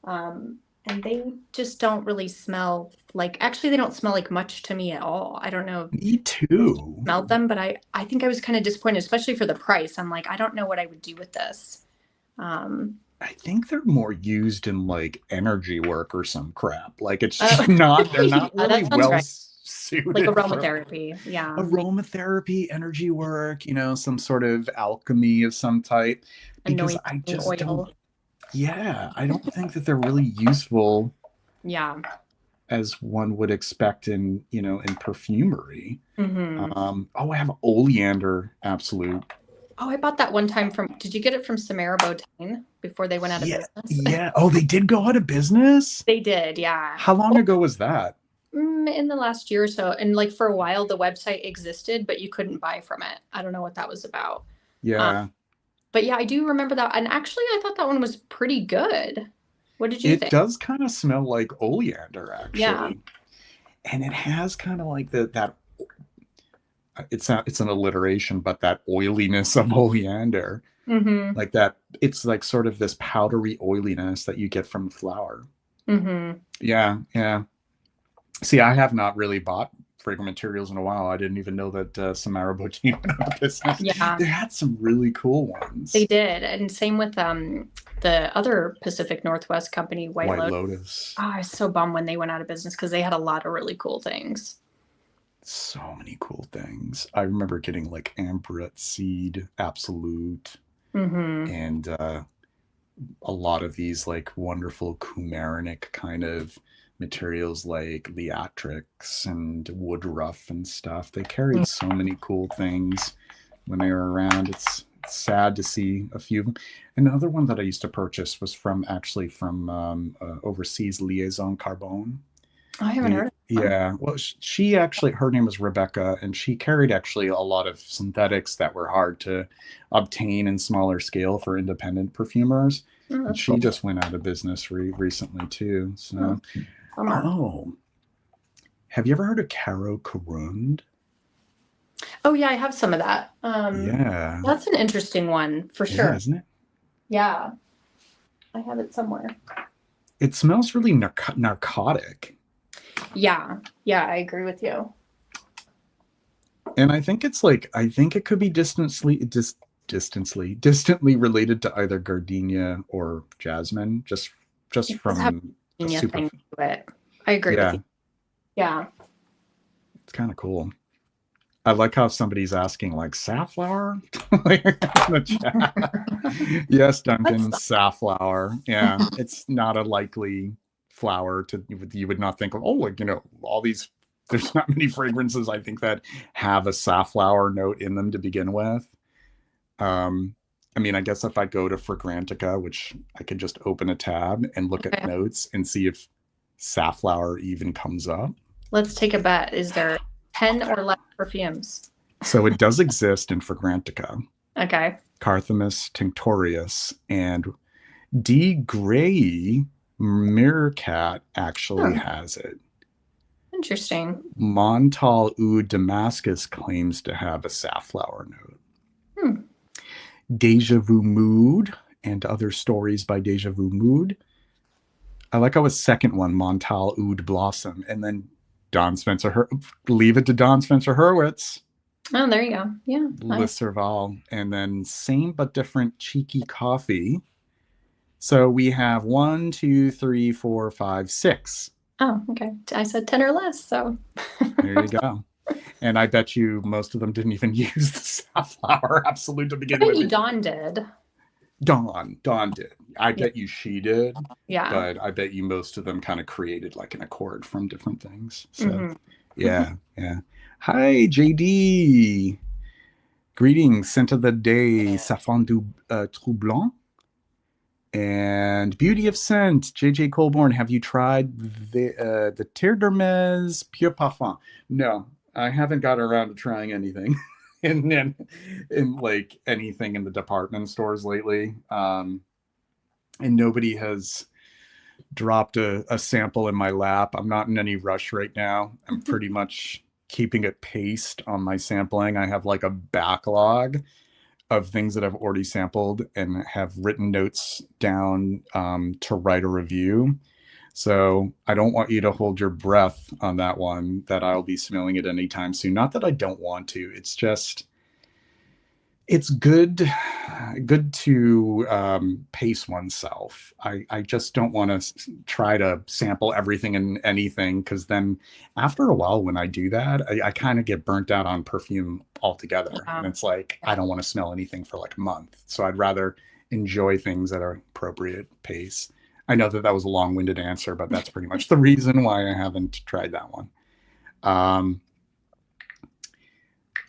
and they just don't really smell like. Actually, they don't smell like much to me at all. I don't know. Me too. I smelled them, but I think I was kind of disappointed, especially for the price. I'm like, I don't know what I would do with this. I think they're more used in like energy work or some crap. Like it's just not. They're not really well suited. Like aromatherapy, aromatherapy, energy work. Some sort of alchemy of some type. Because I just don't. Yeah, I don't think that they're really useful. Yeah. As one would expect in perfumery. I have oleander absolute. Oh, I bought that one time did you get it from Samara Botane before they went out of business? Yeah. Oh, they did go out of business? They did, yeah. How long ago was that? In the last year or so. And like for a while, the website existed, but you couldn't buy from it. I don't know what that was about. Yeah. But yeah, I do remember that. And actually, I thought that one was pretty good. What did you think? It does kind of smell like oleander, actually. Yeah. And it has kind of like that it's an alliteration, but that oiliness of oleander, like that, it's like sort of this powdery oiliness that you get from the flower. Yeah. See, I have not really bought fragrant materials in a while. I didn't even know that Samara Botane went out of business. Yeah, they had some really cool ones. They did, and same with the other Pacific Northwest company, White Lotus. Oh, I was so bummed when they went out of business because they had a lot of really cool things. So many cool things. I remember getting like Ambrette Seed Absolute and a lot of these like wonderful Coumarinic kind of materials like Leatrix and Woodruff and stuff. They carried so many cool things when they were around. It's sad to see a few of them. Another one that I used to purchase was from overseas, Liaison Carbone. I haven't heard of that. Yeah. Well, she actually, her name was Rebecca, and she carried actually a lot of synthetics that were hard to obtain in smaller scale for independent perfumers. And she just went out of business recently too. So, have you ever heard of Caro Corund? Oh yeah, I have some of that. Yeah. That's an interesting one for sure. Yeah, isn't it? Yeah. I have it somewhere. It smells really narcotic. Yeah, I agree with you. And I think it could be distantly related to either gardenia or jasmine, just from a super thing to it. I agree with you. Yeah. It's kind of cool. I like how somebody's asking like safflower in the chat. Yes, Duncan, safflower. Yeah, it's not a likely flower you would not think of, oh, like, all these, there's not many fragrances I think that have a safflower note in them to begin with. I mean, I guess if I go to Fragrantica, which I could just open a tab and look at notes and see if safflower even comes up. Let's take a bet. Is there 10 or less perfumes? So it does exist in Fragrantica. Okay. Carthamus tinctorius, and D. Gray Meerkat actually has it. Interesting. Montal Oud Damascus claims to have a safflower note. Deja Vu Mood and Other Stories by Deja Vu Mood. I like how a second one, Montal Oud Blossom, and then leave it to Don Spencer Hurwitz. Oh, there you go. Yeah. Le Serval. And then Same But Different Cheeky Coffee. So we have 1, 2, 3, 4, 5, 6. Oh, okay. I said 10 or less, so. There you go. And I bet you most of them didn't even use the safflower absolute to begin with. Maybe Dawn did. Dawn did. I bet you she did. Yeah. But I bet you most of them kind of created like an accord from different things. So yeah. Hi, JD. Greetings, scent of the day, Safran du Troublant. And Beauty of Scent, JJ Colborn. Have you tried the Terre d'Hermès Pure Parfum? No, I haven't got around to trying anything in like anything in the department stores lately. And nobody has dropped a sample in my lap. I'm not in any rush right now. I'm pretty much keeping it paced on my sampling. I have like a backlog of things that I've already sampled and have written notes down to write a review. So I don't want you to hold your breath on that one, that I'll be smelling it anytime soon. Not that I don't want to. It's just, it's good to pace oneself. I just don't want to try to sample everything and anything, because then after a while when I do that, I kind of get burnt out on perfume altogether. And it's like, I don't want to smell anything for like a month. So I'd rather enjoy things at an appropriate pace. I know that was a long-winded answer, but that's pretty much the reason why I haven't tried that one.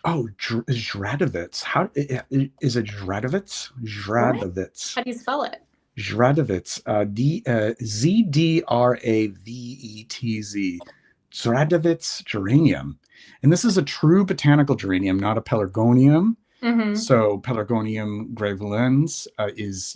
Zradovitz. How is it? Zradovitz? Zradovitz. How do you spell it? Zradovitz. Zdravetz. Zradovitz geranium, and this is a true botanical geranium, not a pelargonium. So Pelargonium graveolens is,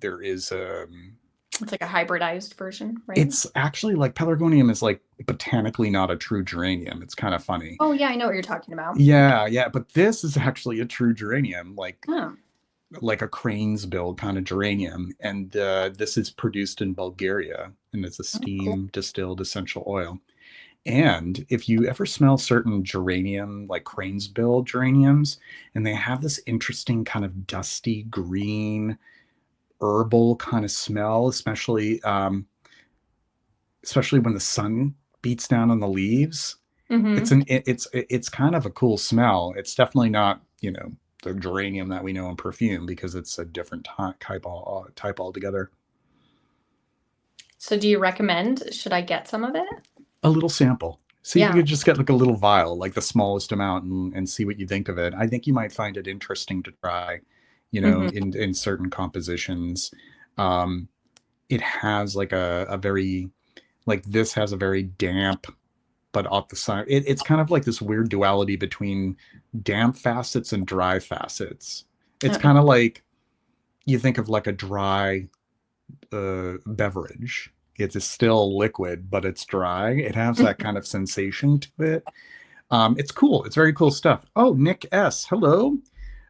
there is it's like a hybridized version, right? It's actually like Pelargonium is like botanically not a true geranium. It's kind of funny. Oh yeah, I know what you're talking about. Yeah. But this is actually a true geranium, like a crane's bill kind of geranium. And this is produced in Bulgaria, and it's a steam distilled essential oil. And if you ever smell certain geranium, like crane's bill geraniums, and they have this interesting kind of dusty green herbal kind of smell, especially when the sun beats down on the leaves. It's kind of a cool smell. It's definitely not the geranium that we know in perfume, because it's a different type altogether. So do you recommend, should I get some of it? A little sample. See if you could just get like a little vial, like the smallest amount, and see what you think of it. I think you might find it interesting to try, in certain compositions. It has like a very, like this has a very damp, but off the side, it's kind of like this weird duality between damp facets and dry facets. It's kind of like, you think of like a dry beverage. It's still liquid, but it's dry. It has that kind of sensation to it. It's cool. It's very cool stuff. Oh, Nick S. Hello.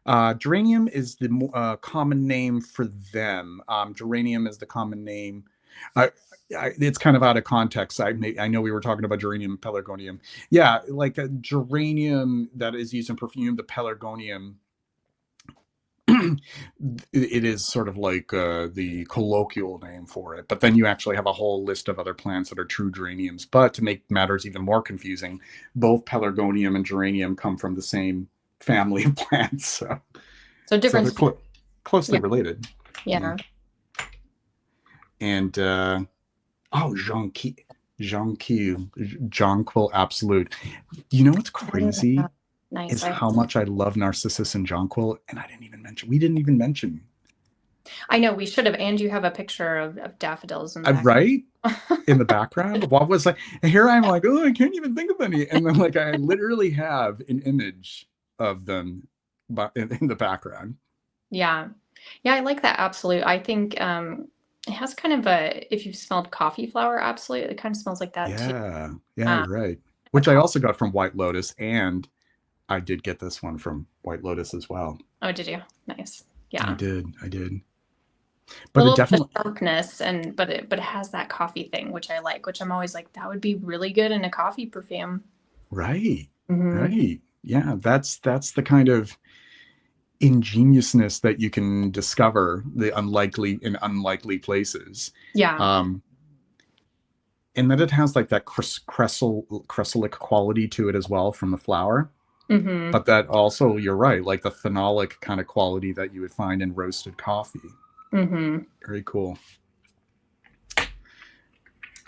Geranium is the common name for them. Geranium is the common name. It's kind of out of context. I know we were talking about geranium, pelargonium. Yeah, like a geranium that is used in perfume, the pelargonium, it is sort of like the colloquial name for it. But then you actually have a whole list of other plants that are true geraniums. But to make matters even more confusing, both pelargonium and geranium come from the same family of plants. So different. So they're closely related. Yeah. and Jonquil Absolute. You know what's crazy Nice. is how much I love Narcissus and Jonquil, and we didn't even mention. I know we should have, and you have a picture of daffodils in the right in the background. What was like? Here I'm like, oh, I can't even think of any, and then like I literally have an image of them, but in the background. Yeah, I like that Absolute. I think it has kind of a, if you've smelled coffee flower Absolute, it kind of smells like that too. Yeah, you're right. Which I also got from White Lotus, and I did get this one from White Lotus as well. Oh, did you? Nice. Yeah, I did. But it definitely sharpness, but it has that coffee thing, which I like. Which I'm always like, that would be really good in a coffee perfume. Right. Right. Yeah, that's the kind of ingeniousness that you can discover the unlikely in unlikely places. Yeah. And that it has like that cressalic quality to it as well from the flower. But that also, you're right, like the phenolic kind of quality that you would find in roasted coffee. Very cool.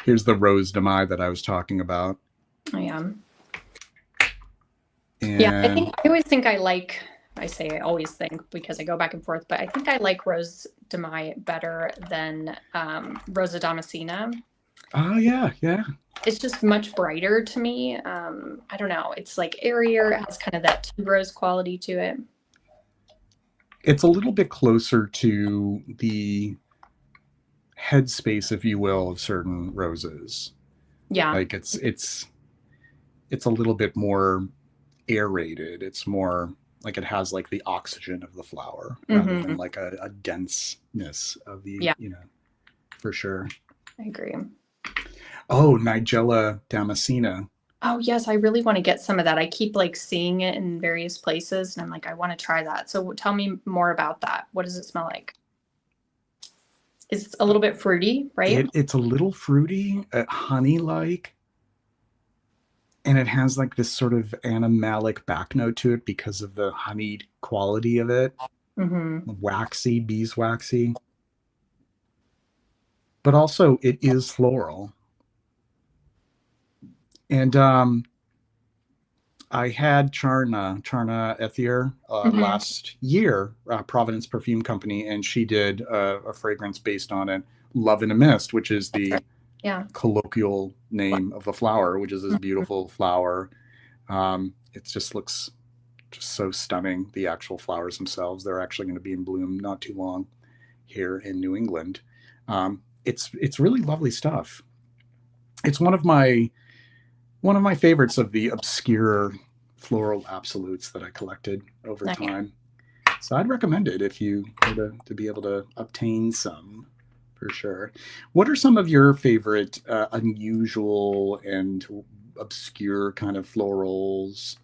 Here's the Rose de Mai that I was talking about. Oh, yeah. And I always think I like, I say I always think because I go back and forth, but I think I like Rose de Mai better than Rosa Damascena. Oh, yeah. It's just much brighter to me. I don't know. It's like airier. It has kind of that tuberose quality to it. It's a little bit closer to the headspace, if you will, of certain roses. Yeah. Like it's a little bit more aerated. It's more like it has like the oxygen of the flower rather than like a denseness of the, for sure. I agree. Oh, Nigella Damascena. Oh, yes. I really want to get some of that. I keep like seeing it in various places and I'm like, I want to try that. So tell me more about that. What does it smell like? It's a little bit fruity, right? It's a little fruity, honey-like. And it has like this sort of animalic back note to it because of the honeyed quality of it. Waxy, beeswaxy. But also it is floral. And I had Charna Ethier last year, Providence Perfume Company, and she did a fragrance based on it, Love in a Mist, which is the colloquial name of the flower, which is this beautiful flower. It just looks just so stunning. The actual flowers themselves, they're actually going to be in bloom not too long here in New England. It's really lovely stuff. It's one of my favorites of the obscure floral absolutes that I collected over time. So I'd recommend it if you were to be able to obtain some, for sure. What are some of your favorite unusual and obscure kind of florals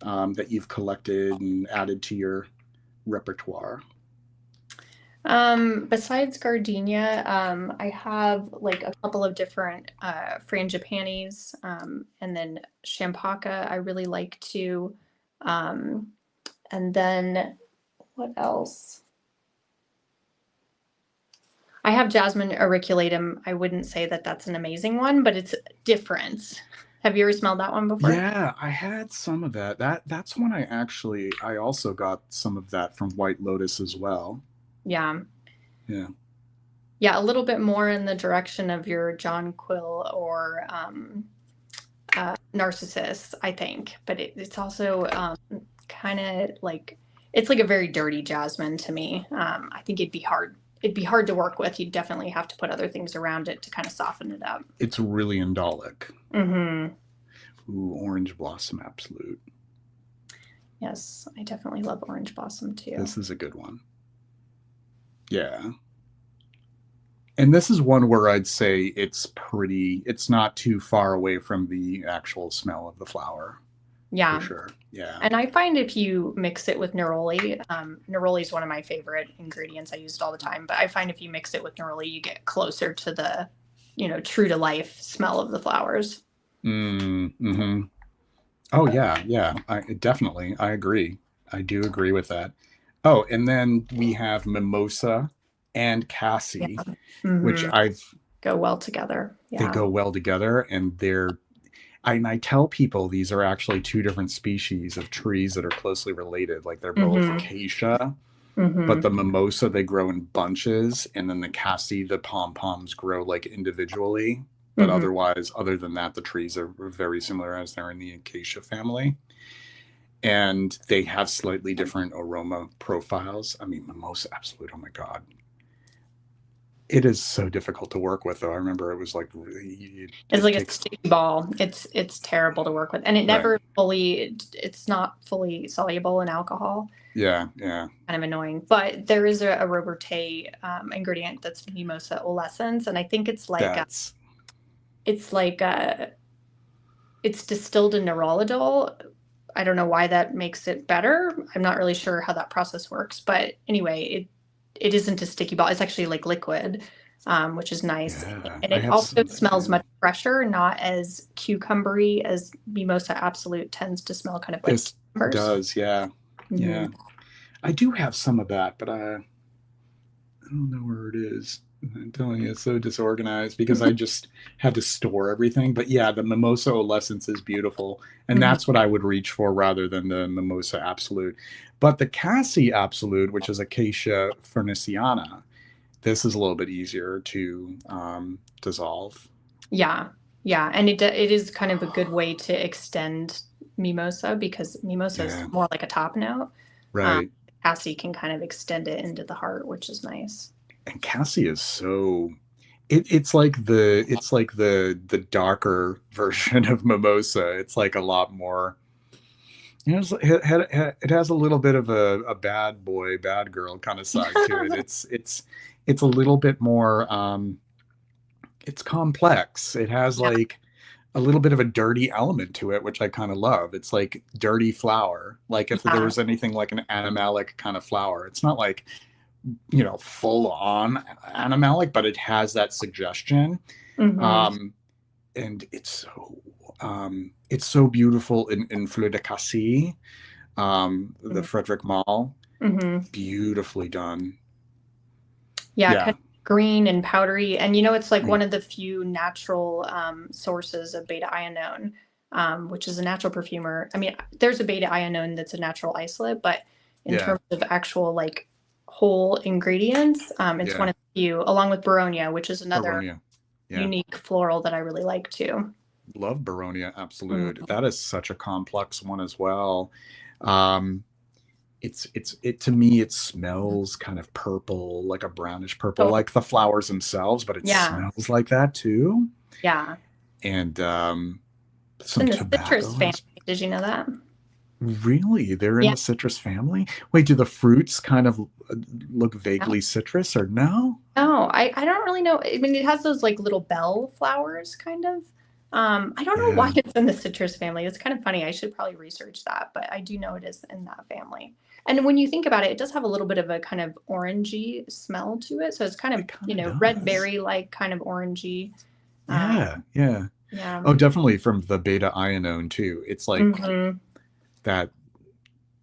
that you've collected and added to your repertoire? Besides gardenia, I have like a couple of different frangipanis, and then champaka I really like too. And then what else? I have jasmine auriculatum. I wouldn't say that that's an amazing one, but it's different. Have you ever smelled that one before? Yeah, I had some of that. That's one I also got some of that from White Lotus as well. Yeah, a little bit more in the direction of your jonquil or Narcissus, I think. But it's also kind of like, it's like a very dirty jasmine to me. I think it'd be hard to work with. You'd definitely have to put other things around it to kind of soften it up. It's really indolic. Ooh, Orange Blossom Absolute. Yes, I definitely love Orange Blossom too. This is a good one. Yeah. And this is one where I'd say it's not too far away from the actual smell of the flower. Yeah. For sure. Yeah. And I find if you mix it with neroli, neroli is one of my favorite ingredients. I use it all the time. But I find if you mix it with neroli, you get closer to the, true to life smell of the flowers. Oh, yeah. Definitely. I agree. I do agree with that. Oh, and then we have mimosa and cassie, which Mm-hmm. Go well together. they Yeah. go well together, and I tell people these are actually two different species of trees that are closely related. Like they're both acacia, but the mimosa, they grow in bunches, and then the cassie, the pom-poms, grow like individually. But otherwise, other than that, the trees are very similar as they're in the acacia family. And they have slightly different aroma profiles. I mean, mimosa absolute, oh my God. It is so difficult to work with, though. I remember it was like really. It's like a sticky ball. It's terrible to work with, and it never fully. It's not fully soluble in alcohol. Yeah. Kind of annoying. But there is a Robertet ingredient that's mimosa olescens, and I think it's like it's distilled in nerolidol. I don't know why that makes it better. I'm not really sure how that process works, but anyway, it isn't a sticky ball. It's actually like liquid, which is nice. Yeah, and it also smells much fresher, not as cucumbery as Mimosa Absolute tends to smell, kind of like this does. Yeah. Yeah. I do have some of that, but I don't know where it is. I'm telling you, it's so disorganized because I just had to store everything. But yeah, the Mimosa Olescence is beautiful. And that's what I would reach for rather than the Mimosa Absolute. But the Cassie Absolute, which is Acacia furniciana, this is a little bit easier to dissolve. Yeah. Yeah. And it is kind of a good way to extend Mimosa, because Mimosa is more like a top note. Right. Cassie can kind of extend it into the heart, which is nice. And Cassie is so it's like the darker version of Mimosa. It's like a lot more, you know, it has a little bit of a bad boy, bad girl kind of side to it. It's a little bit more it's complex. It has like a little bit of a dirty element to it, which I kind of love. It's like dirty flower. Like if there was anything like an animalic kind of flower, it's not like, you know, full on animalic, but it has that suggestion. And it's so beautiful in Fleur de Cassis, the Frederick Mall. Beautifully done. Yeah. Kind of green and powdery. And, you know, it's like one of the few natural sources of beta-ionone, which is a natural perfumer. I mean, there's a beta-ionone that's a natural isolate, but in terms of actual like whole ingredients, it's one of the few, along with Baronia, which is another unique floral that I really like too. Love Baronia Absolute. That is such a complex one as well. It to me, it smells kind of purple, like a brownish purple, like the flowers themselves, but it smells like that too. Yeah. And some in the citrus family. Did you know that? Really? They're in the citrus family? Wait, do the fruits kind of look vaguely citrus or no? No, I don't really know. I mean, it has those like little bell flowers kind of. I don't know why it's in the citrus family. It's kind of funny. I should probably research that, but I do know it is in that family. And when you think about it, it does have a little bit of a kind of orangey smell to it. So it's kind of, you know, red berry-like kind of orangey. Yeah. Oh, definitely from the beta-ionone too. It's like that.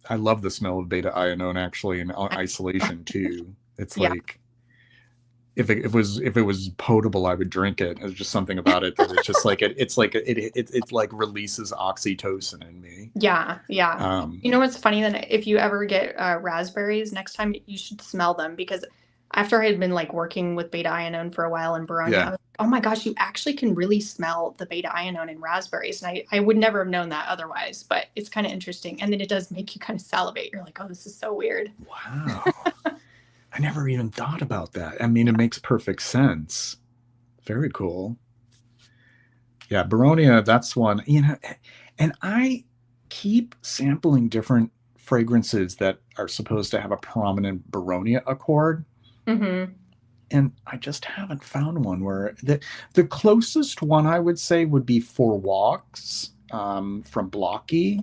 I love the smell of beta-ionone actually in isolation too. It's like if it was potable, I would drink it. There's just something about it that it's just like it like releases oxytocin in me. Yeah. You know what's funny? Then if you ever get raspberries, next time you should smell them, because after I had been like working with beta-ionone for a while in Baronia, I was like, oh my gosh, you actually can really smell the beta-ionone in raspberries. And I would never have known that otherwise, but it's kind of interesting. And then it does make you kind of salivate. You're like, oh, this is so weird. Wow. I never even thought about that. I mean, it makes perfect sense. Very cool. Yeah, Baronia, that's one, you know, and I keep sampling different fragrances that are supposed to have a prominent Baronia accord. And I just haven't found one where the closest one I would say would be Four Walks from Blocky.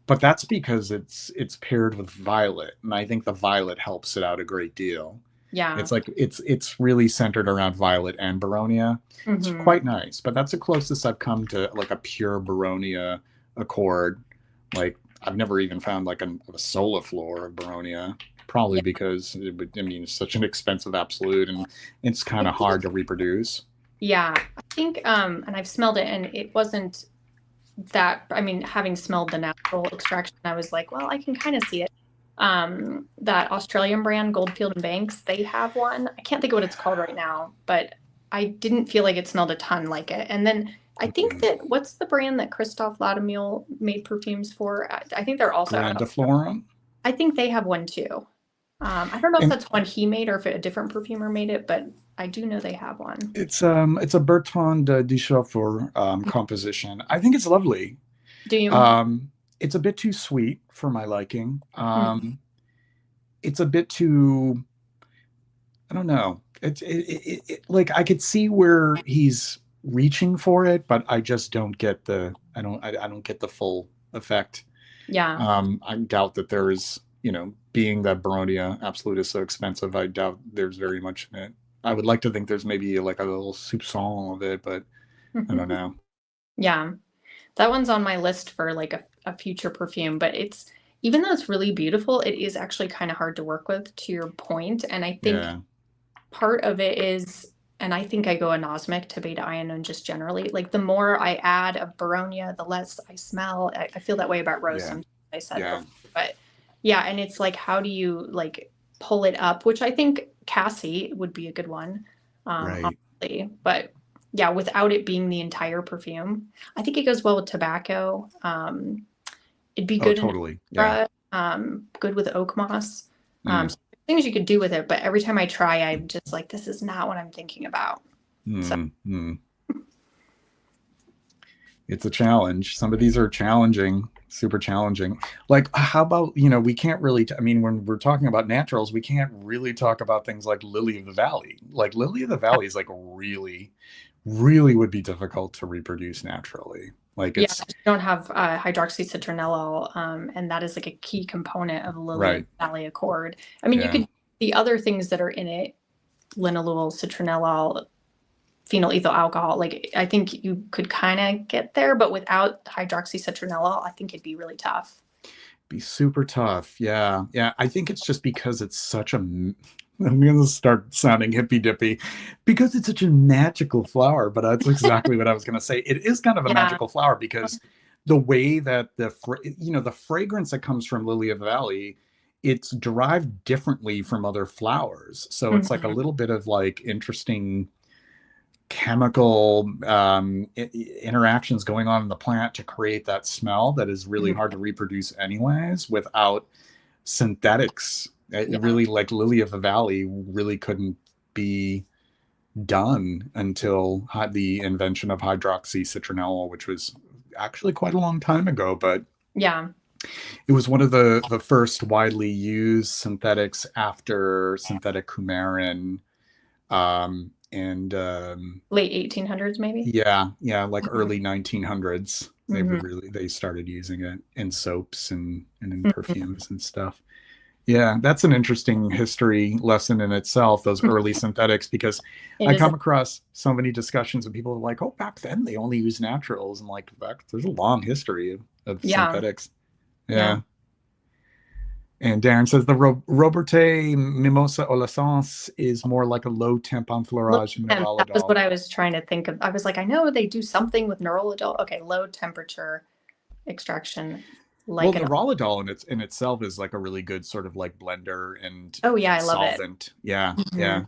But that's because it's paired with violet, and I think the violet helps it out a great deal. Yeah. It's like it's really centered around violet and Baronia. It's quite nice, but that's the closest I've come to like a pure Baronia accord. Like I've never even found like a soliflor of Baronia. probably Yeah. because I mean, it's such an expensive absolute, and it's kind of hard to reproduce. Yeah, I think, and I've smelled it, and it wasn't that. I mean, having smelled the natural extraction, I was like, well, I can kind of see it. That Australian brand, Goldfield and Banks, they have one. I can't think of what it's called right now, but I didn't feel like it smelled a ton like it. And then I think that what's the brand that Christoph Lademule made perfumes for? I think they're also out of. Grandiflorum. I think they have one too. I don't know if And that's one he made or if a different perfumer made it, but I do know they have one. it's a Bertrand Duchaufour composition. I think it's lovely. Do you? It's a bit too sweet for my liking. Mm. It's a bit too, I don't know. Like I could see where he's reaching for it, but I just don't get I don't get the full effect. Yeah. I doubt that there is, being that Baronia Absolute is so expensive, I doubt there's very much in it. I would like to think there's maybe like a little soupçon of it, but I don't know. Yeah. That one's on my list for like a future perfume, but it's, even though it's really beautiful, it is actually kind of hard to work with, to your point. And I think part of it is, and I think I go anosmic to beta ion just generally, like the more I add of Baronia, the less I smell. I feel that way about rose sometimes, I said before, but yeah. And it's like, how do you like pull it up, which I think Cassie would be a good one. Honestly. But yeah, without it being the entire perfume. I think it goes well with tobacco. It'd be good totally. Good with oak moss. So things you could do with it, but every time I try, I'm just like, this is not what I'm thinking about. It's a challenge. Some of these are challenging, super challenging. Like, how about, we can't really, I mean, when we're talking about naturals, we can't really talk about things like Lily of the Valley. Like Lily of the Valley is like really, really would be difficult to reproduce naturally. Like it's, you don't have hydroxycitronellol, and that is like a key component of Lily of the Valley Accord. I mean, you could, the other things that are in it, linalool, citronellol, phenyl ethyl alcohol, like I think you could kind of get there, but without hydroxycitronellol, I think it'd be really tough. Be super tough. Yeah. I think it's just because it's such a, I'm going to start sounding hippy dippy, because it's such a magical flower, but that's exactly what I was going to say. It is kind of a magical flower because the way that the fragrance that comes from Lily of the Valley, it's derived differently from other flowers. So it's like a little bit of like interesting chemical interactions going on in the plant to create that smell that is really hard to reproduce anyways without synthetics. It really, like Lily of the Valley really couldn't be done until the invention of hydroxycitronellol, which was actually quite a long time ago, but it was one of the first widely used synthetics after synthetic coumarin, and late 1800s maybe. Like early 1900s. They started using it in soaps and in perfumes and stuff. That's an interesting history lesson in itself, those early synthetics, because I come across so many discussions of people like, oh, back then they only used naturals, and like there's a long history of synthetics. And Darren says the Robertet Mimosa Olescence is more like a low temp enfleurage neurolidol. That was what I was trying to think of. I was like, I know they do something with neurolidol. Okay, low temperature extraction. Like neurolidol in itself is like a really good sort of like blender and I solvent. Love it.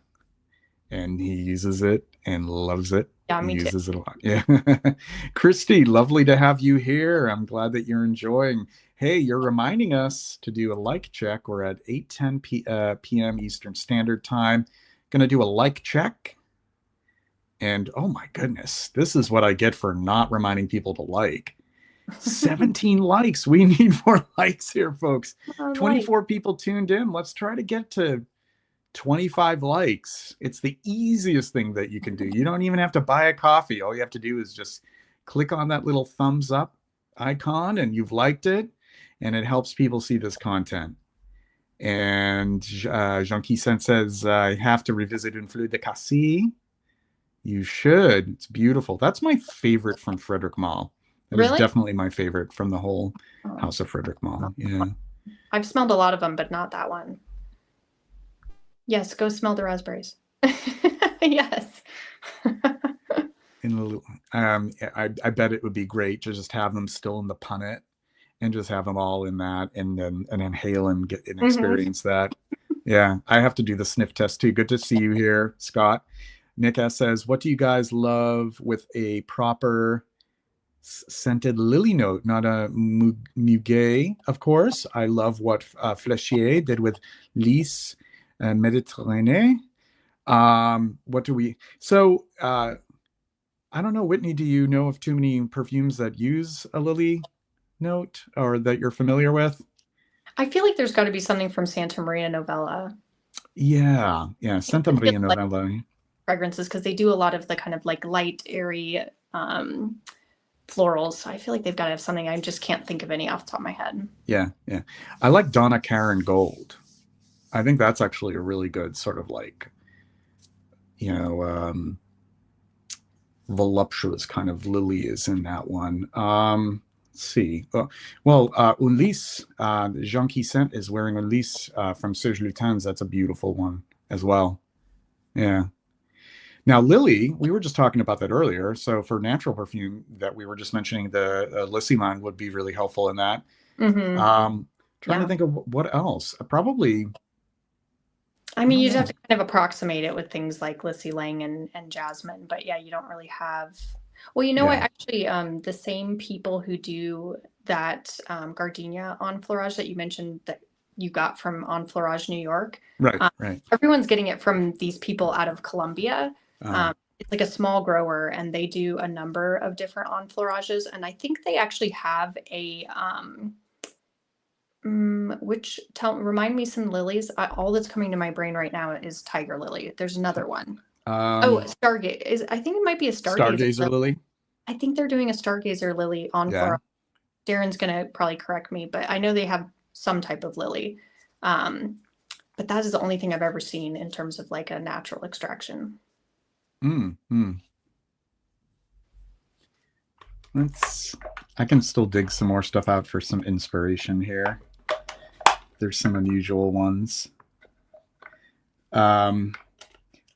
And he uses it and loves it. Me too. Uses it a lot. Christy, lovely to have you here. I'm glad that you're enjoying. Hey, you're reminding us to do a like check. We're at 8:10 p.m. Eastern Standard Time. Going to do a like check. And oh my goodness, this is what I get for not reminding people to like. 17 likes. We need more likes here, folks. 24 people tuned in. Let's try to get to 25 likes. It's the easiest thing that you can do. You don't even have to buy a coffee. All you have to do is just click on that little thumbs up icon and you've liked it, and it helps people see this content. And Jean-Qui-Sen says, I have to revisit Un Fleur de Cassis. You should. It's beautiful. That's my favorite from Frederick Malle. That is definitely my favorite from the whole House of Frederick Malle. Yeah. I've smelled a lot of them, but not that one. Yes, go smell the raspberries. Yes. I bet it would be great to just have them still in the punnet and just have them all in that, and then inhale and get and experience that. Yeah, I have to do the sniff test too. Good to see you here, Scott. Nick S says, "What do you guys love with a proper scented lily note? Not a muguet, of course. I love what Flechier did with Lys and Méditerranée. What do we? So I don't know, Whitney. Do you know of too many perfumes that use a lily note or that you're familiar with? I feel like there's got to be something from Santa Maria Novella. Yeah, Santa Maria Novella. Like fragrances, because they do a lot of the kind of like light, airy florals. So I feel like they've got to have something. I just can't think of any off the top of my head. Yeah. I like Donna Karan Gold. I think that's actually a really good sort of like, voluptuous kind of lily is in that one. Let's see. Ulysse, Jean-Qui Scent is wearing Ulysse from Serge Lutens. That's a beautiful one as well. Yeah. Now, lily, we were just talking about that earlier. So for natural perfume that we were just mentioning, the Lysiman would be really helpful in that. Trying to think of what else. Probably. I mean, you'd have to kind of approximate it with things like Lissy Lang and Jasmine, but yeah, you don't really have. Well, you know what? Actually, the same people who do that gardenia enfleurage that you mentioned that you got from Enfleurage New York, right. Everyone's getting it from these people out of Colombia. It's like a small grower, and they do a number of different enfleurages, and I think they actually have a. Remind me some lilies. All that's coming to my brain right now is tiger lily. There's another one. Stargaze. I think it might be a stargazer lily. I think they're doing a stargazer lily on floral. Darren's gonna probably correct me, but I know they have some type of lily. But that is the only thing I've ever seen in terms of like a natural extraction. I can still dig some more stuff out for some inspiration here. There's some unusual ones. I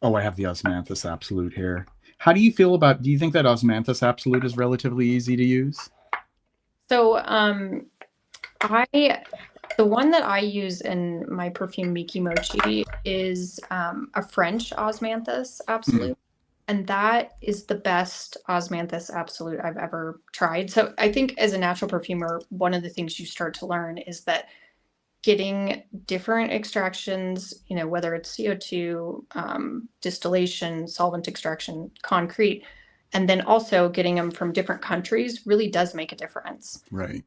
have the Osmanthus Absolute here. How do you feel about, do you think that Osmanthus Absolute is relatively easy to use? So the one that I use in my perfume Miki Mochi is a French Osmanthus Absolute. And that is the best Osmanthus Absolute I've ever tried. So I think as a natural perfumer, one of the things you start to learn is that getting different extractions, whether it's CO2, distillation, solvent extraction, concrete, and then also getting them from different countries really does make a difference. Right.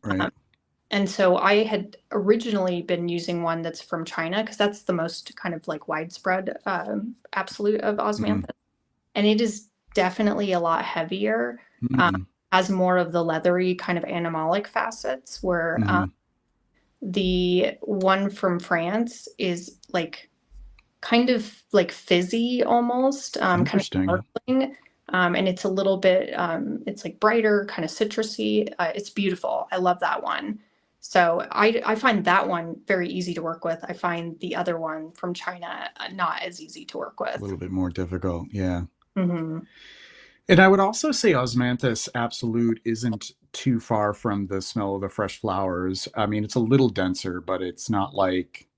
And so I had originally been using one that's from China because that's the most kind of like widespread absolute of Osmanthus. And it is definitely a lot heavier, has more of the leathery kind of animalic facets, where the one from France is like kind of like fizzy almost, kind of sparkling. And it's a little bit, it's like brighter, kind of citrusy. It's beautiful. I love that one. So I find that one very easy to work with. I find the other one from China not as easy to work with. A little bit more difficult, yeah. And I would also say Osmanthus Absolute isn't too far from the smell of the fresh flowers. I mean, it's a little denser, but it's not like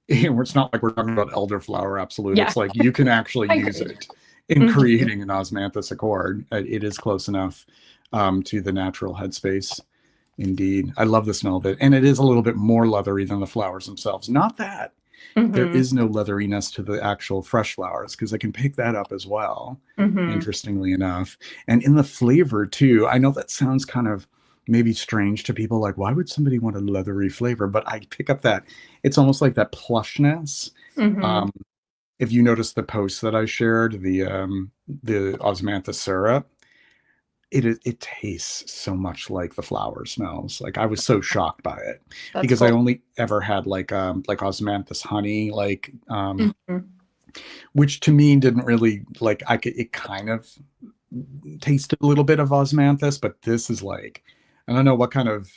we're talking about elderflower Absolute. It's like you can actually use it in creating an Osmanthus Accord. It is close enough to the natural headspace. Indeed. I love the smell of it. And it is a little bit more leathery than the flowers themselves. Not that there is no leatheriness to the actual fresh flowers, because I can pick that up as well, interestingly enough. And in the flavor too, I know that sounds kind of maybe strange to people, like, why would somebody want a leathery flavor? But I pick up that it's almost like that plushness. If you notice the post that I shared, the Osmanthus syrup, it tastes so much like the flower smells. Like, I was so shocked by it. That's because cool. I only ever had like Osmanthus honey, like which to me didn't really like. It kind of tasted a little bit of Osmanthus, but this is like, I don't know what kind of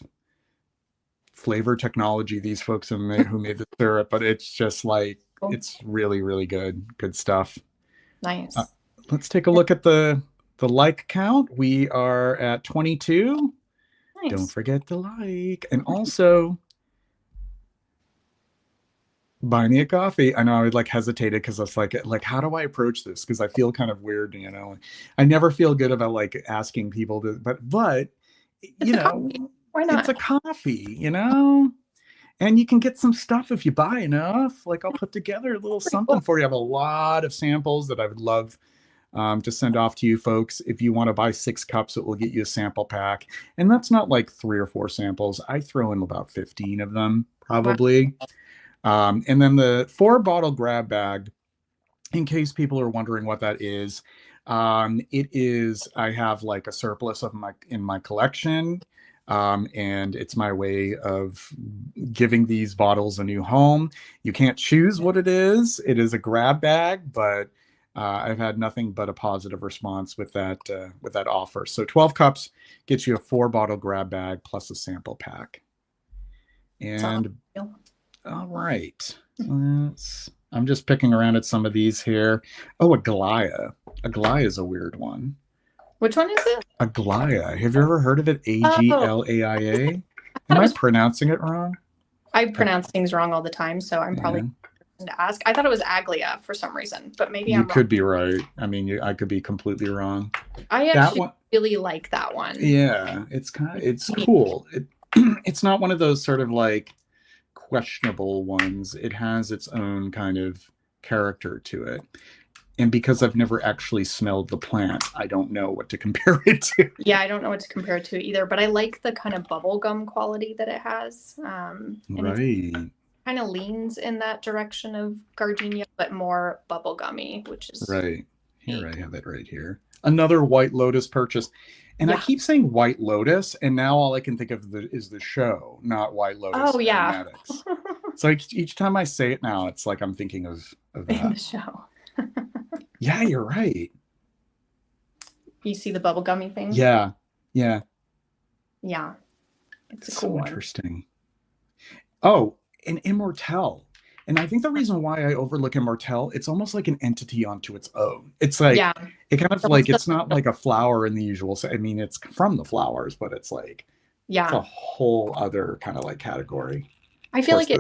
flavor technology these folks who made the syrup, but it's just like it's really, really good stuff. Nice. Let's take a look at the like count. We are at 22. Nice. Don't forget to like, and also buy me a coffee. I know I would like hesitated because I was like, how do I approach this? Because I feel kind of weird, you know. I never feel good about like asking people to, but you know, why not? It's a coffee, you know. And you can get some stuff if you buy enough. Like I'll put together a little something for you. I have a lot of samples that I would love to send off to you folks. If you want to buy 6 cups, it will get you a sample pack. And that's not like 3 or 4 samples. I throw in about 15 of them probably. Wow. And then the 4-bottle grab bag, in case people are wondering what that is, it is, I have like a surplus of in my collection. And it's my way of giving these bottles a new home. You can't choose what it is. It is a grab bag, but I've had nothing but a positive response with that offer. So 12 cups gets you a 4-bottle grab bag plus a sample pack. And all right, I'm just picking around at some of these here. Oh, Aglaia. Aglaia is a weird one. Which one is it? Aglaia. Have you ever heard of it? Aglaia? Am I pronouncing it wrong? I pronounce things wrong all the time, so I'm probably to ask. I thought it was Aglaia for some reason, but maybe you could be right. I mean, I could be completely wrong. I actually really like that one. Yeah, it's cool. It's not one of those sort of like questionable ones. It has its own kind of character to it. And because I've never actually smelled the plant, I don't know what to compare it to. Yeah, I don't know what to compare it to either, but I like the kind of bubblegum quality that it has. Right. Kind of leans in that direction of gardenia, but more bubblegummy, which is right. Here, I have it right here. Another White Lotus purchase. And I keep saying White Lotus, and now all I can think of is the show, not White Lotus. Oh, yeah. So each time I say it now, it's like I'm thinking of that. The show. Yeah, you're right. You see the bubblegummy thing? Yeah. Yeah. It's a cool one. Interesting. Oh, and Immortelle. And I think the reason why I overlook Immortelle, it's almost like an entity onto its own. It's like, it kind of like, it's not like a flower in the usual sense. I mean, it's from the flowers, but it's like, it's a whole other kind of like category. I feel like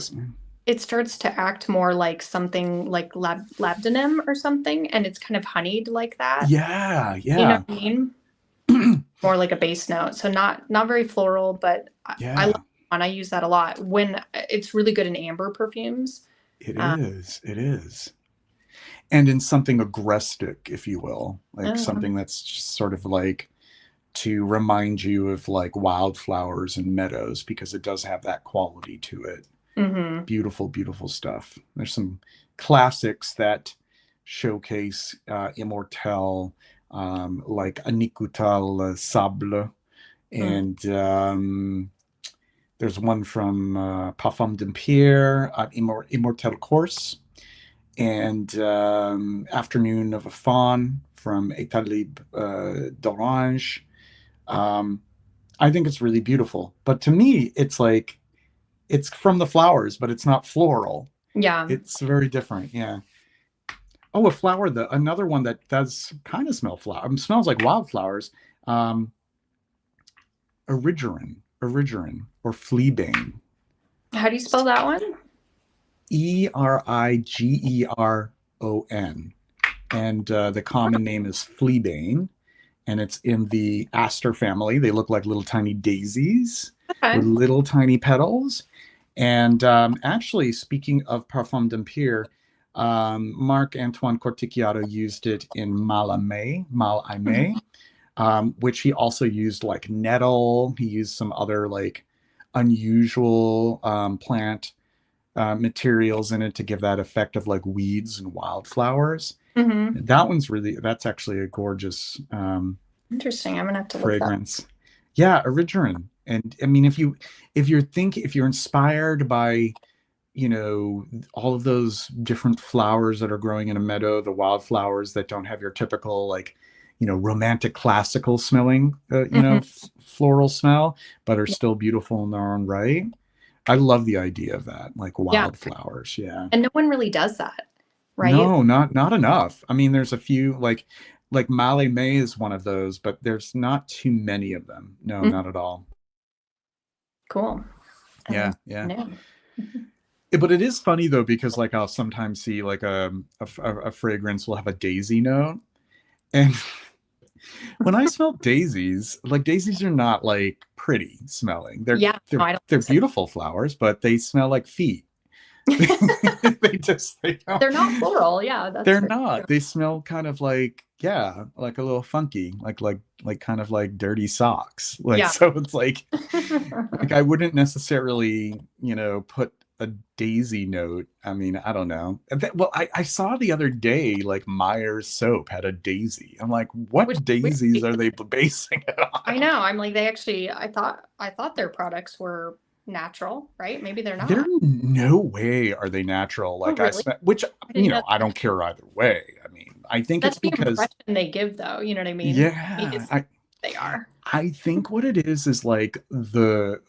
it starts to act more like something like labdanum or something, and it's kind of honeyed like that. Yeah. You know what I mean? More like a base note. So not very floral, but I love it, and I use that a lot when it's really good in amber perfumes. It is. And in something agrestic, if you will, like something that's just sort of like to remind you of like wildflowers and meadows, because it does have that quality to it. Mm-hmm. Beautiful, beautiful stuff. There's some classics that showcase Immortelle, like Anicutal Sable, and there's one from Parfum d'Empire, Immortelle Course, and Afternoon of a Fawn from Étalib d'Orange. I think it's really beautiful. But to me, it's like, it's from the flowers, but it's not floral. Yeah. It's very different. Yeah. Oh, a flower, another one that does kind of smell smells like wildflowers. Erigeron or fleabane. How do you spell that one? Erigeron. And the common name is fleabane. And it's in the aster family. They look like little tiny daisies with little tiny petals. And actually, speaking of Parfum d'Empire, Marc-Antoine Corticchiato used it in Mal Aimé, which he also used like nettle. He used some other like unusual plant materials in it to give that effect of like weeds and wildflowers. Mm-hmm. That's actually a gorgeous interesting. I'm gonna have to fragrance. Yeah, Erigeron. And I mean, if you're inspired by, you know, all of those different flowers that are growing in a meadow, the wildflowers that don't have your typical like, you know, romantic classical smelling, you know, floral smell, but are still beautiful in their own right. I love the idea of that, like Yeah. wildflowers. Yeah. And no one really does that, right? No, not enough. I mean, there's a few like Mallee May is one of those, but there's not too many of them. No, Mhm. not at all. Cool. Yeah, yeah. No. But it is funny though, because like I'll sometimes see like a fragrance will have a daisy note, and when I smell daisies, like daisies are not like pretty smelling. They're Yeah, no, they're I don't they're think so. beautiful flowers, but they smell like feet. They don't. They're not floral. Yeah, that's They're very not. true. They smell kind of like, yeah, like a little funky, like kind of like dirty socks. Like Yeah. so it's like I wouldn't necessarily, put a daisy note. I mean, I don't know. Well, I saw the other day like Myers soap had a daisy. I'm like, Which what weird. daisies are they basing it I on? know. I'm like, they actually, I thought their products were natural, right? Maybe they're There not. no way are they natural. Oh, Like I really? smell, which I didn't know I that. don't care either way. I mean, I think it's That's the because impression they give, though. You know what I mean? yeah, It's, they are. I think what it is like the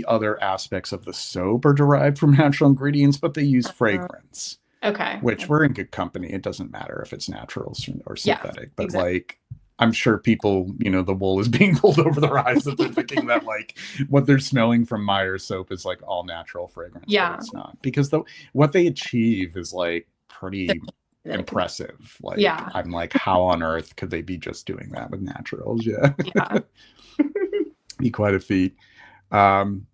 other aspects of the soap are derived from natural ingredients, but they use Uh, fragrance, okay. which we're in good company. It doesn't matter if it's natural or Yeah, synthetic, but exactly. like I'm sure people, the wool is being pulled over their eyes that they're thinking that like what they're smelling from Myers soap is like all natural fragrance, but Yeah. it's not because what they achieve is like pretty That it could, impressive. Like yeah. I'm like, how on earth could they be just doing that with naturals? Yeah. Yeah. Be quite a feat. Um,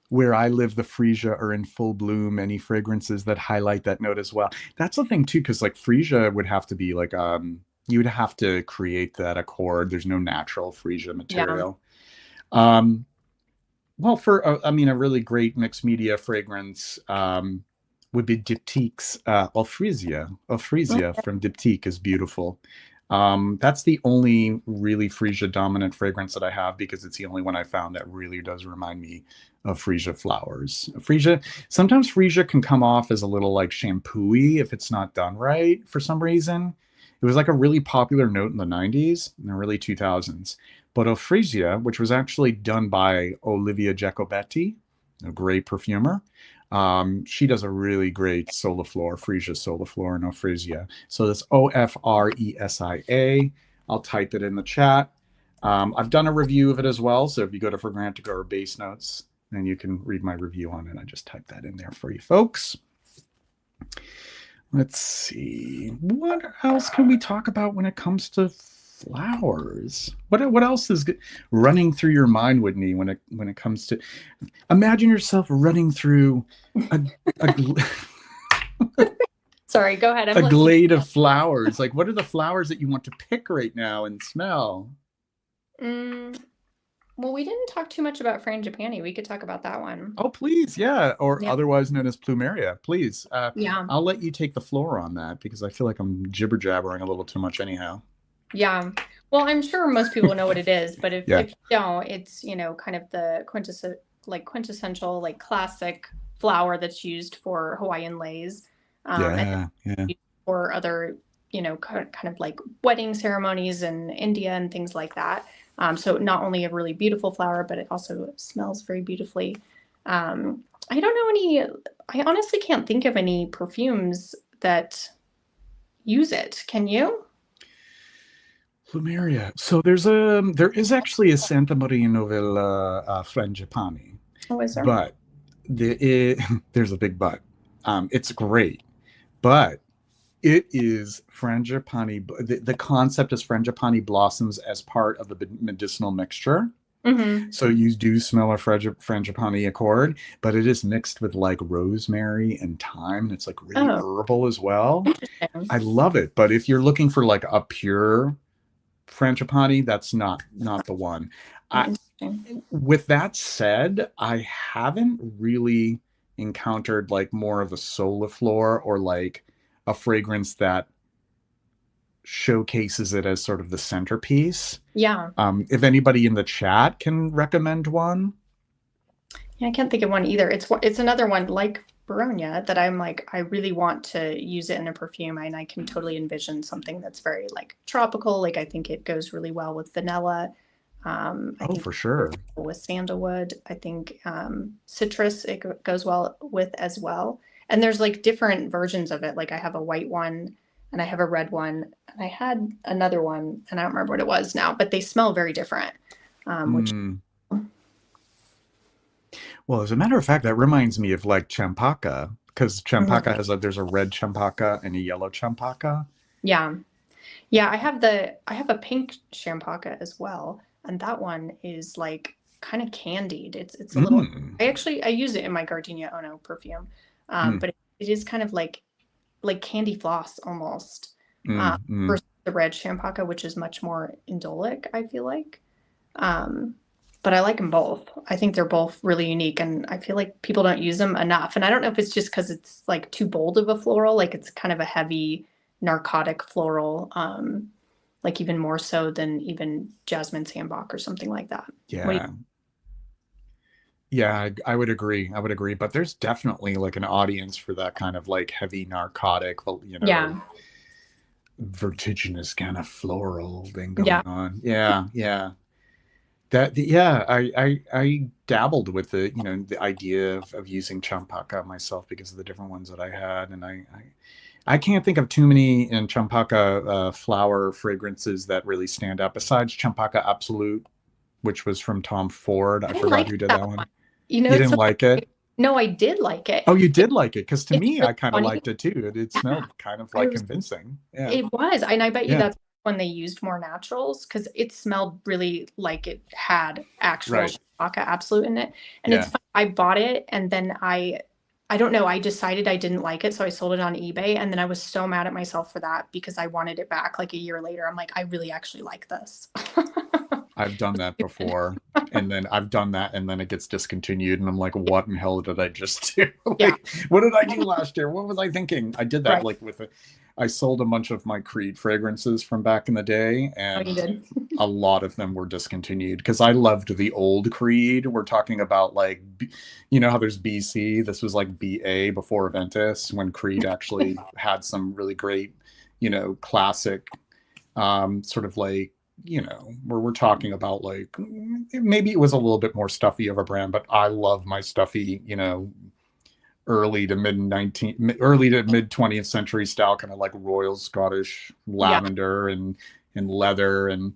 where I live, the freesia are in full bloom. Any fragrances that highlight that note as well. That's the thing too, because like freesia would have to be like you would have to create that accord. There's no natural freesia Yeah. material. Um, well, for I mean, a really great mixed media fragrance would be Diptyque's Ophrisia. Ophrisia from Diptyque is beautiful. That's the only really freesia dominant fragrance that I have because it's the only one I found that really does remind me of freesia flowers. Freesia, sometimes freesia can come off as a little like shampooy if it's not done right for some reason. It was like a really popular note in the 90s and the early 2000s. But Ophrisia, which was actually done by Olivia Jacobetti, a great perfumer, she does a really great Soliflor, Frisia Soliflor and Ophrisia. So that's Ofresia. I'll type it in the chat. I've done a review of it as well. So if you go to Fragrantica or Base Notes, then you can read my review on it. I just typed that in there for you folks. Let's see. What else can we talk about when it comes to flowers? What else is running through your mind, Whitney, when it comes to imagine yourself running through a Sorry, go ahead. I'm a listening. glade of flowers. Like what are the flowers that you want to pick right now and smell? Well, we didn't talk too much about frangipani. We could talk about that one. Oh, please, yeah, or Yeah. otherwise known as plumeria. Please, Yeah. I'll let you take the floor on that because I feel like I'm jibber jabbering a little too much anyhow. Yeah. Well, I'm sure most people know what it is, but if, Yeah. if you don't, it's, kind of the quintessential, like classic flower that's used for Hawaiian leis. And Yeah. for other, kind of like wedding ceremonies in India and things like that. So not only a really beautiful flower, but it also smells very beautifully. I honestly can't think of any perfumes that use it. Can you? Plumeria. So there is actually a Santa Maria Novella Frangipani, Oh, is there? but there's a big but. It's great, but it is frangipani. The concept is frangipani blossoms as part of the medicinal mixture. Mm-hmm. So you do smell a frangipani accord, but it is mixed with like rosemary and thyme. It's like really herbal as well. I love it. But if you're looking for like a pure frangipani, that's not the one. With that said, I haven't really encountered like more of a soliflor or like a fragrance that showcases it as sort of the centerpiece. Yeah. If anybody in the chat can recommend one. Yeah, I can't think of one either. It's another one like Baronia that I'm like, I really want to use it in a perfume, and I can totally envision something that's very like tropical. Like I think it goes really well with vanilla. I Oh, think for sure. with sandalwood, I think citrus goes well with as well. And there's like different versions of it. Like I have a white one and I have a red one and I had another one and I don't remember what it was now, but they smell very different. Which Well, as a matter of fact, that reminds me of like champaka, because Mhm. champaka there's a red champaka and a yellow champaka. Yeah. Yeah, I have a pink champaka as well, and that one is like kind of candied. It's a little Mm. I use it in my Gardenia Ono perfume. Mm. But it is kind of like candy floss almost. Mm. Mm. Versus the red champaka, which is much more indolic, I feel like. Um, but I like them both. I think they're both really unique, and I feel like people don't use them enough. And I don't know if it's just because it's like too bold of a floral, like it's kind of a heavy narcotic floral, like even more so than even jasmine sandbach or something like that. What do you? Yeah. Yeah, I would agree. I would agree. But there's definitely like an audience for that kind of like heavy narcotic, Yeah, vertiginous kind of floral thing yeah, going on. Yeah, yeah. Yeah, I dabbled with the idea of using champaka myself because of the different ones that I had, and I can't think of too many in champaka flower fragrances that really stand out besides champaka Absolute, which was from Tom Ford. I I didn't forgot like who did that that one. one. You know, You it's didn't so like it? no, I did like it. Oh, you did like it? Because to It's me, really I kind of funny. liked it too. It Yeah, smelled kind of I like was convincing. Yeah, It was, and I bet you yeah, that's when they used more naturals because it smelled really like it had actual right. Shabaka Absolute in it. And it's Yeah, fun. I bought it and then I don't know, I decided I didn't like it, so I sold it on eBay and then I was so mad at myself for that because I wanted it back like a year later. I'm like, I really actually like this. I've done that before. And then I've done that and then it gets discontinued and I'm like, what in hell did I just do? Yeah, Like, what did I do last year? What was I thinking? I did that right. like I sold a bunch of my Creed fragrances from back in the day Oh, you and did? a lot of them were discontinued because I loved the old Creed. We're talking about like, you know how there's BC? This was like BA before Aventus when Creed actually had some really great, classic sort of like where we're talking about like maybe it was a little bit more stuffy of a brand, but I love my stuffy, early to mid 20th century style kind of like royal Scottish Yeah. lavender and leather and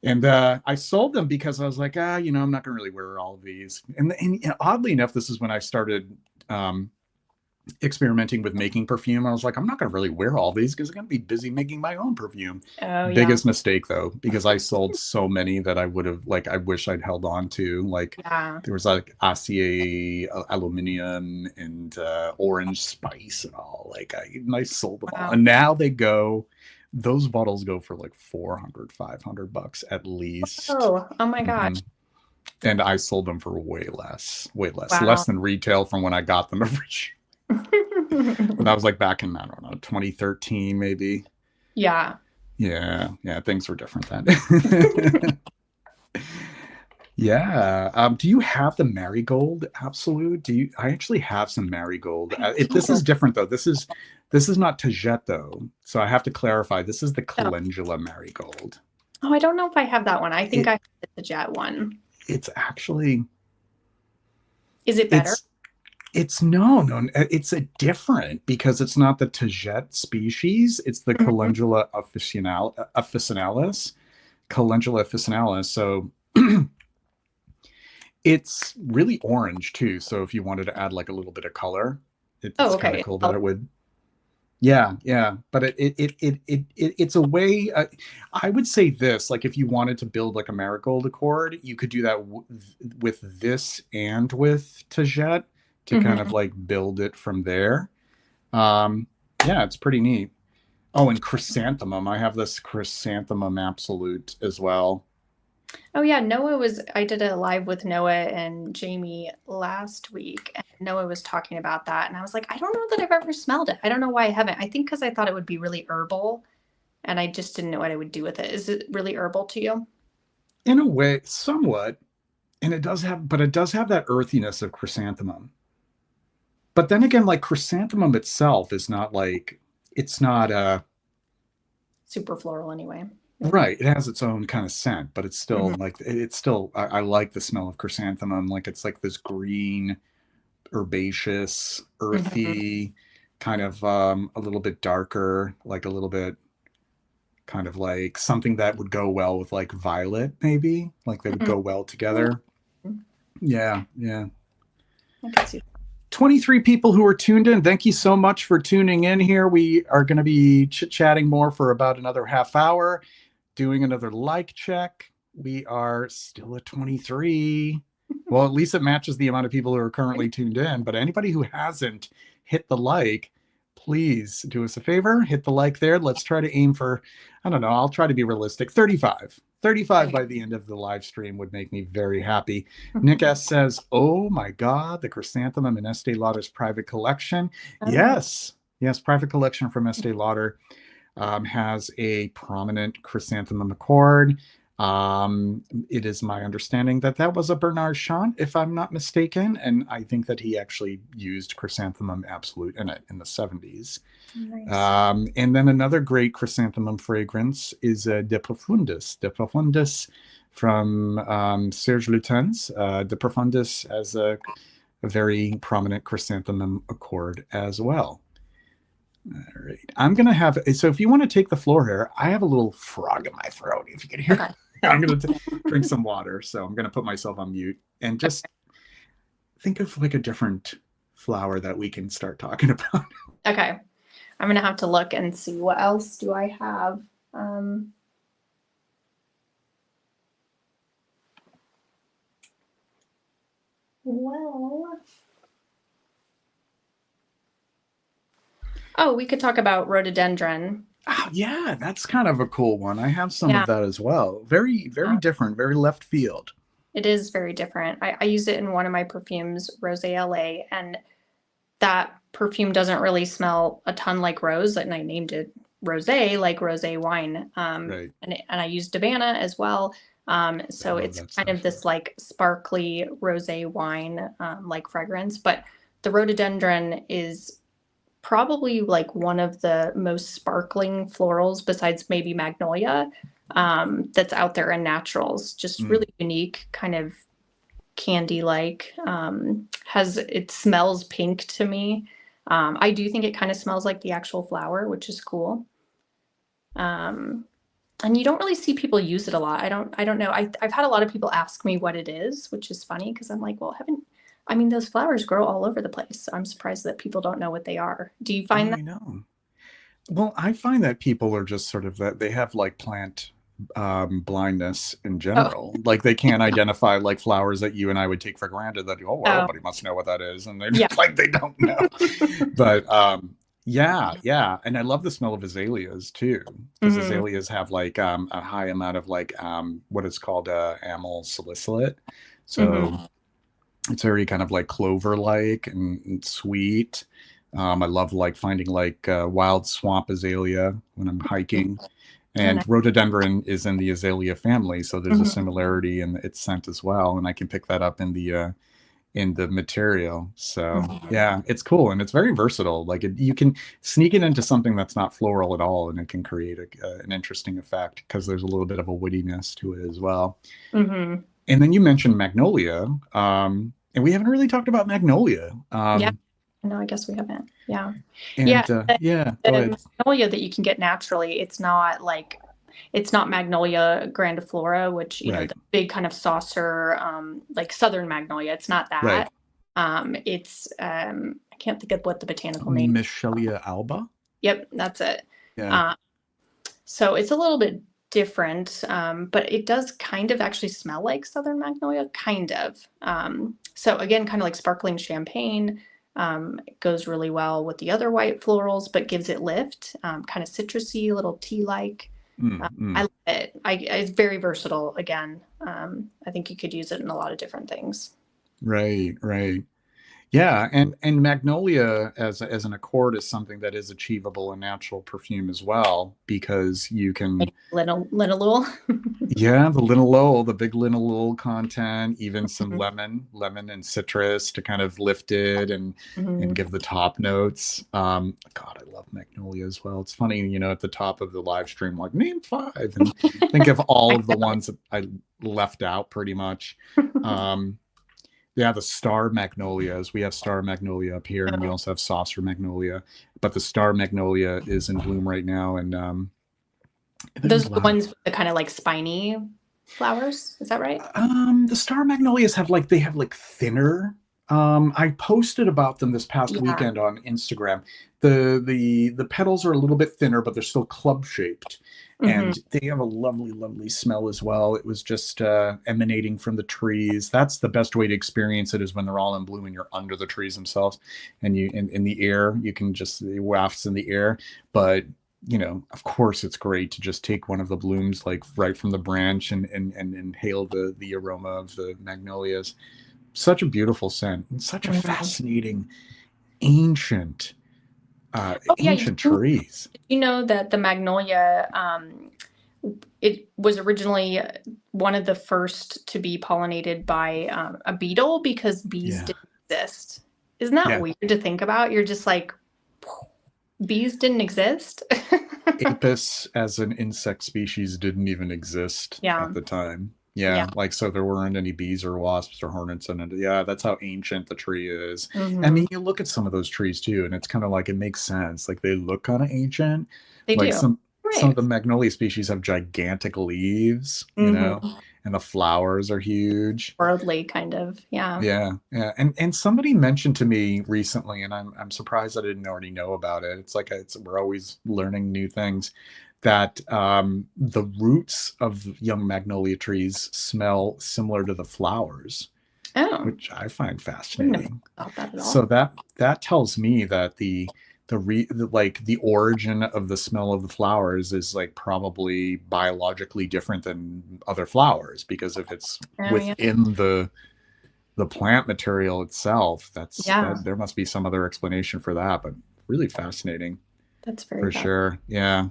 I sold them because I was like, I'm not gonna really wear all of these. And oddly enough, this is when I started experimenting with making perfume. I was like, I'm not going to really wear all these because I'm going to be busy making my own perfume. Oh, yeah. Biggest mistake though, because I sold so many that I would have like, I wish I'd held on to. Like Yeah. there was like acier aluminium and orange spice and all. Like I sold them all. Wow. And now those bottles go for like 400, $500 at least. Oh my Mm-hmm. gosh. And I sold them for less Wow. than retail from when I got them originally. But that was like back in, I don't know, 2013 maybe. Yeah. Yeah, yeah, things were different then. Yeah. Do you have the marigold absolute? I actually have some marigold. I If this is do. different though, this is not Tajette though. So I have to clarify. This is the Oh. calendula marigold. Oh, I don't know if I have that one. I think It I have the jet one. it's actually Is it better? it's no, it's a different because it's not the Tajette species. It's the Mhm. Calendula officinalis. So it's really orange too. So if you wanted to add like a little bit of color, Oh, it's kind of okay. cool that it would. Yeah, yeah. But it's a way. I would say this, like if you wanted to build like a marigold accord, you could do that with this and with Tajette to kind of Mhm. like build it from there. Um, yeah, it's pretty neat. Oh, and chrysanthemum. I have this chrysanthemum absolute as well. Oh yeah, I did a live with Noah and Jamie last week, and Noah was talking about that, and I was like, I don't know that I've ever smelled it. I don't know why I haven't. I think because I thought it would be really herbal, and I just didn't know what I would do with it. Is it really herbal to you? In a way, somewhat. And it does have that earthiness of chrysanthemum. But then again, like chrysanthemum itself is not like it's not Super floral anyway. Right. It has its own kind of scent, but it's still Hmm. like it's still I like the smell of chrysanthemum. Like it's like this green, herbaceous, Hmm. earthy, kind of a little bit darker, like a little bit kind of like something that would go well with like violet, maybe. Like they would go well together. Yeah, yeah. I can see. 23 people who are tuned in. Thank you so much for tuning in here. We are going to be chit-chatting more for about another half hour, doing another like check. We are still at 23. Well, at least it matches the amount of people who are currently tuned in. But anybody who hasn't hit the like, please do us a favor, hit the like there. Let's try to aim for, I don't know, I'll try to be realistic, 35. 35 by the end of the live stream would make me very happy. Nick S says, oh my God, the chrysanthemum in Estee Lauder's private collection. Yes, yes, private collection from Estee Lauder has a prominent chrysanthemum accord. It is my understanding that that was a Bernard Chant, if I'm not mistaken, and I think that he actually used chrysanthemum absolute in it in the 70s. Nice. And then another great chrysanthemum fragrance is De Profundis. De Profundis from Serge Lutens. De Profundis has a very prominent chrysanthemum accord as well. All right. I'm going to have, so if you want to take the floor here, I have a little frog in my throat. If you can hear, Okay. I'm going to drink some water. So I'm going to put myself on mute and just think of like a different flower that we can start talking about. Okay. I'm going to have to look and see what else do I have. Well, oh, we could talk about rhododendron. Oh, yeah, that's kind of a cool one. I have some of that as well. Very, very different, very left field. It is very different. I use it in one of my perfumes, Rose LA, and that perfume doesn't really smell a ton like rose, and I named it Rose, like rose wine. Right. And I used Davana as well. So it's kind of this like sparkly rose wine like fragrance, but the rhododendron is probably like one of the most sparkling florals besides maybe magnolia that's out there in naturals. Just really unique, kind of candy like. It smells pink to me. I do think it kind of smells like the actual flower, which is cool. And you don't really see people use it a lot. I don't know. I've had a lot of people ask me what it is, which is funny because I'm like, well, I mean, those flowers grow all over the place. So I'm surprised that people don't know what they are. Do you find that? I know. Well, I find that people are just sort of that they have like plant blindness in general. Like they can't identify like flowers that you and I would take for granted that, oh, well, everybody must know what that is. And they're just like, they don't know. But yeah. And I love the smell of azaleas too, because azaleas have like a high amount of like what is called amyl salicylate. So it's very kind of like clover-like and sweet. I love like finding like wild swamp azalea when I'm hiking. And rhododendron is in the azalea family, so there's a similarity in its scent as well, and I can pick that up in the material. So yeah, it's cool and it's very versatile. Like you can sneak it into something that's not floral at all, and it can create an interesting effect because there's a little bit of a woodiness to it as well. And then you mentioned magnolia, and we haven't really talked about magnolia. No, I guess we haven't. Yeah. And go ahead. Magnolia that you can get naturally, it's not Magnolia grandiflora, which, the big kind of saucer, like Southern Magnolia. It's not that. It's, I can't think of what the botanical name is. Michelia alba? Yep, that's it. Yeah. So it's a little bit different, but it does kind of actually smell like Southern Magnolia, kind of. So again, kind of like sparkling champagne. It goes really well with the other white florals, but gives it lift, kind of citrusy, a little tea-like. I love it. It's very versatile. Again, I think you could use it in a lot of different things. Right. Yeah, and magnolia as an accord is something that is achievable in natural perfume as well, because you can, Like linalool. yeah, the linalool, the big linalool content, even some lemon and citrus to kind of lift it and give the top notes. God, I love magnolia as well. It's funny, at the top of the live stream, like name five, and think of all of the ones that I left out pretty much. Yeah, the star magnolias. We have star magnolia up here, and we also have saucer magnolia. But the star magnolia is in bloom right now, and those are the ones with the kind of like spiny flowers. Is that right? The star magnolias have like thinner. I posted about them this past weekend on Instagram. The petals are a little bit thinner, but they're still club shaped. And they have a lovely, lovely smell as well. It was just emanating from the trees. That's the best way to experience it, is when they're all in bloom and you're under the trees themselves, and you in the air, you can just, the wafts in the air. But of course, it's great to just take one of the blooms like right from the branch and inhale the aroma of the magnolias. Such a beautiful scent, and such a fascinating ancient ancient trees. Did you know that the magnolia, it was originally one of the first to be pollinated by a beetle, because bees didn't exist? Isn't that weird to think about? You're just like, bees didn't exist? Apis as an insect species didn't even exist at the time. Like, so there weren't any bees or wasps or hornets in it. That's how ancient the tree is. I mean, you look at some of those trees too, and it's kind of like, it makes sense. Like, they look kind of ancient. They like do. Some of the magnolia species have gigantic leaves, and the flowers are huge. Worldly, kind of. Yeah. And somebody mentioned to me recently, and I'm surprised I didn't already know about it. It's like we're always learning new things. That the roots of young magnolia trees smell similar to the flowers, which I find fascinating. So that tells me that the origin of the smell of the flowers is like probably biologically different than other flowers, because if it's within the plant material itself, there must be some other explanation for that. But really fascinating. That's very for sure. Yeah.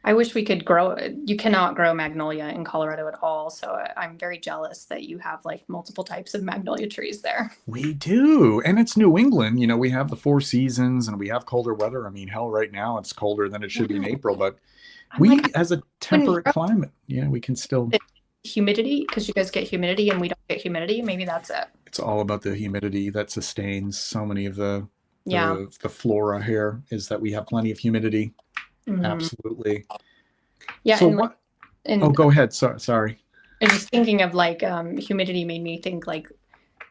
I wish we could grow. You cannot grow magnolia in Colorado at all. So I'm very jealous that you have like multiple types of magnolia trees there. We do. And it's New England. We have the 4 seasons, and we have colder weather. I mean, hell, right now it's colder than it should be in April, but as a temperate climate, we can still. Humidity, because you guys get humidity and we don't get humidity. Maybe that's it. It's all about the humidity that sustains so many of the flora here, is that we have plenty of humidity. Absolutely. Yeah. So go ahead. Sorry. I'm just thinking of like humidity made me think like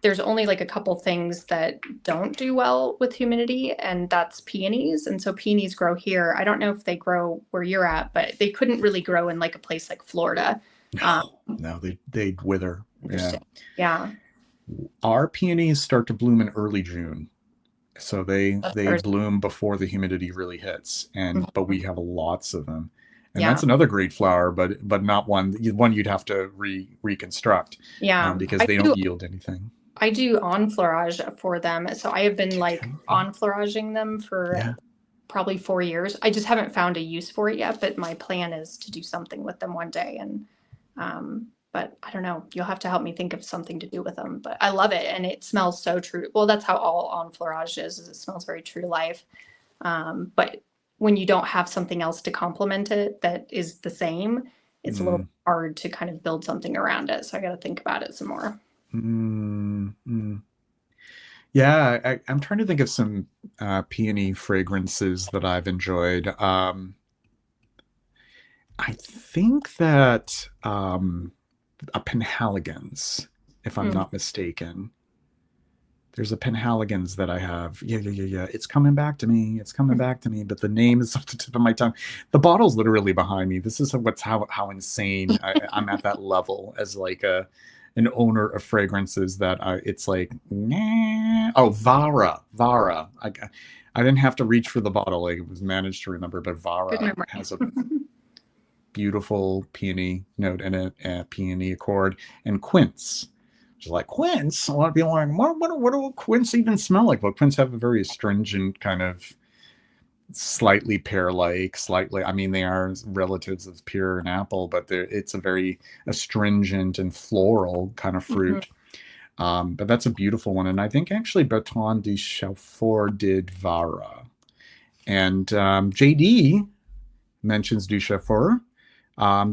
there's only like a couple things that don't do well with humidity, and that's peonies. And so peonies grow here. I don't know if they grow where you're at, but they couldn't really grow in like a place like Florida. No, they'd wither. Yeah. Our peonies start to bloom in early June. So they bloom before the humidity really hits, but we have lots of them, and that's another great flower, but not one you'd have to reconstruct, because they don't yield anything. I do enfleurage for them, so I have been like enfleuraging them for probably 4 years. I just haven't found a use for it yet, but my plan is to do something with them one day, and but I don't know. You'll have to help me think of something to do with them. But I love it, and it smells so true. Well, that's how all enfleurage is it smells very true to life. But when you don't have something else to complement it that is the same, it's a little hard to kind of build something around it. So I got to think about it some more. Yeah, I'm trying to think of some peony fragrances that I've enjoyed. I think that a Penhaligon's, if I'm not mistaken. There's a Penhaligon's that I have. Yeah. It's coming back to me. But the name is off the tip of my tongue. The bottle's literally behind me. This is how insane I'm at that level as like an owner of fragrances, that it's like, nah. Oh, Vara. I didn't have to reach for the bottle. Like, it was managed to remember, but Vara has a beautiful peony note in it, peony accord, and quince. Just like quince. A lot of people are like, what do quince even smell like? Well, quince have a very astringent kind of slightly pear-like, slightly, I mean, they are relatives of pear and apple, but it's a very astringent and floral kind of fruit. But that's a beautiful one. And I think actually Bertrand de Chaufour did Vara. And JD mentions du Chaufour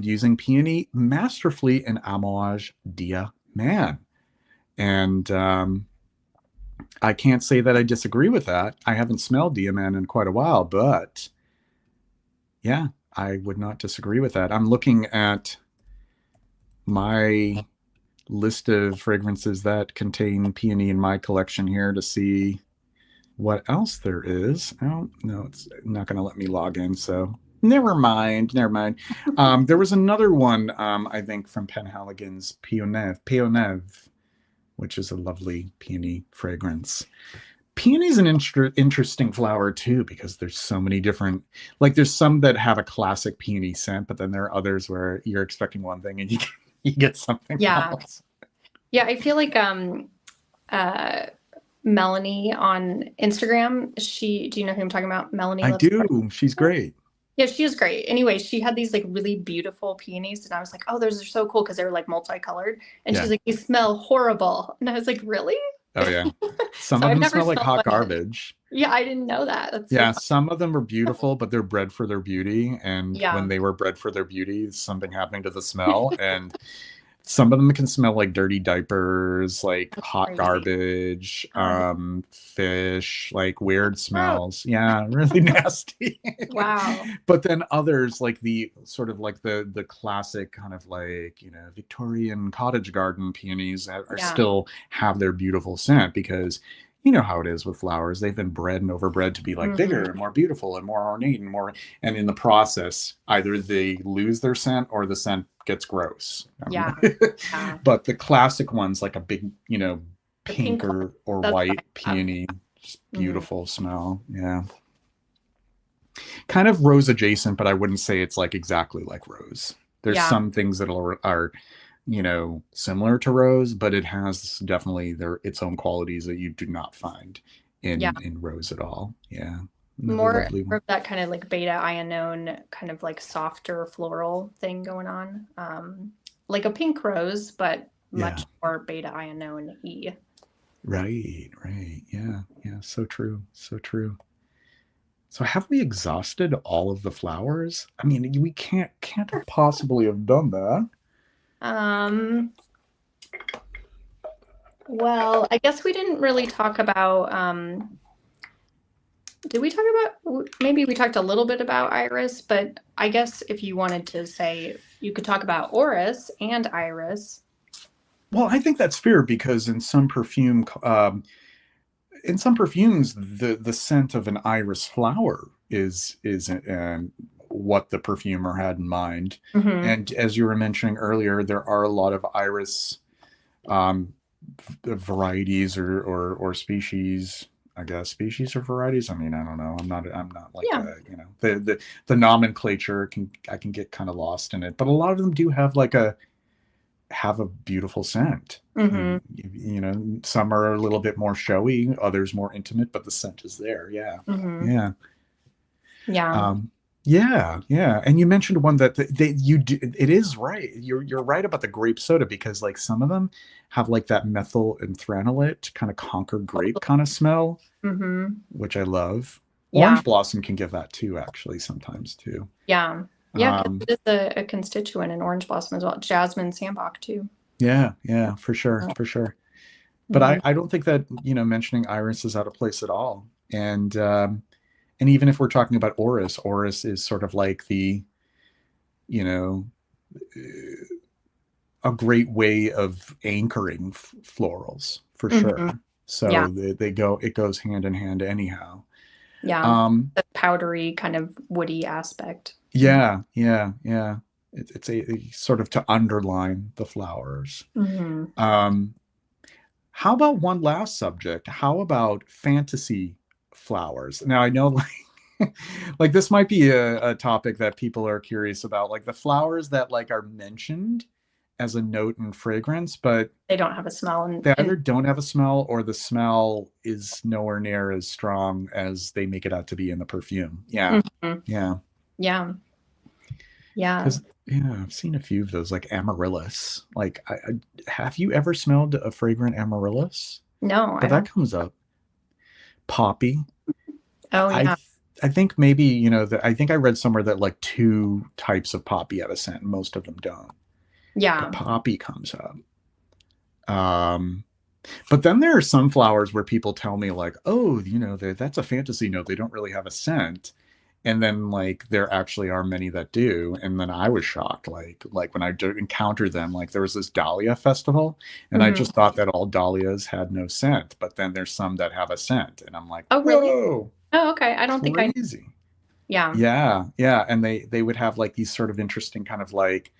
using peony masterfully in Amouage Dia Man. And I can't say that I disagree with that. I haven't smelled Diamant in quite a while, but yeah, I would not disagree with that. I'm looking at my list of fragrances that contain peony in my collection here to see what else there is. Oh, no, it's not going to let me log in, so never mind. There was another one, I think, from Penhaligon's Peonneve, which is a lovely peony fragrance. Peony is an interesting flower too, because there's so many different, like there's some that have a classic peony scent, but then there are others where you're expecting one thing and you get something else. Yeah, I feel like Melanie on Instagram, do you know who I'm talking about? Melanie. I do. She's great. Yeah, she is great. Anyway, she had these like really beautiful peonies, and I was like, oh, those are so cool because they were like multicolored. And she's like, they smell horrible. And I was like, really? Oh yeah. Some of them smell like hot garbage. Yeah, I didn't know that. That's so some of them are beautiful, but they're bred for their beauty. And when they were bred for their beauty, something happening to the smell. And some of them can smell like dirty diapers, like hot garbage, fish, like weird smells. Yeah, really nasty. Wow. But then others, like the sort of like the classic kind of like, Victorian cottage garden peonies are still have their beautiful scent, because you know how it is with flowers. They've been bred and overbred to be like bigger and more beautiful and more ornate and in the process, either they lose their scent or the scent gets gross. But the classic ones, like a big, pink or white peony, just beautiful smell. Yeah. Kind of rose adjacent, but I wouldn't say it's like exactly like rose. There's some things that are similar to rose, but it has definitely its own qualities that you do not find in rose at all. Yeah. More of that kind of like beta ionone, kind of like softer floral thing going on. Like a pink rose, but much more beta ionone-y. Right. Yeah. So true. So have we exhausted all of the flowers? I mean, we can't possibly have done that. Well, I guess we didn't really talk about, did we talk about, maybe we talked a little bit about iris, but I guess if you wanted to say, you could talk about orris and iris. Well, I think that's fair, because in some perfumes, the scent of an iris flower is what the perfumer had in mind. And as you were mentioning earlier, there are a lot of iris varieties or species. I guess species or varieties. I mean, I don't know. I'm not like the nomenclature I can get kind of lost in it. But a lot of them do have a beautiful scent. And, some are a little bit more showy, others more intimate, but the scent is there. Yeah. And you mentioned one that it is right. You're right about the grape soda, because like some of them have like that methyl anthranilate kind of Concord grape kind of smell, which I love. Orange blossom can give that too, actually, sometimes too. Yeah, because it is a constituent in orange blossom as well. Jasmine sandbach too. Yeah, for sure. But I don't think that mentioning iris is out of place at all. And even if we're talking about orris is sort of like the, a great way of anchoring florals for sure. So it goes hand in hand anyhow. Yeah. The powdery kind of woody aspect. Yeah. It's a sort of to underline the flowers. How about one last subject? How about fantasy flowers? Now I know like this might be a topic that people are curious about, like the flowers that like are mentioned as a note and fragrance, but they don't have a smell. they either don't have a smell or the smell is nowhere near as strong as they make it out to be in the perfume. Yeah. Mm-hmm. Yeah. Yeah. Yeah. Because yeah, I've seen a few of those, like amaryllis. Like, have you ever smelled a fragrant amaryllis? No, I But that don't. comes up. Poppy. Oh I yeah. I think maybe that I think I read somewhere that like two types of poppy have a scent. Most of them don't, but Yeah. poppy comes up. Um, but then there are some flowers where people tell me like, oh, that's a fantasy note. They don't really have a scent. And then like there actually are many that do. And then I was shocked, like when I encountered them, like there was this dahlia festival, and I Mm-hmm. just thought that all dahlias had no scent. But then there's some that have a scent, and I'm like, Oh really? whoa, Oh okay. I don't think I. crazy. Yeah. Yeah, yeah. And they would have like these sort of interesting kind of like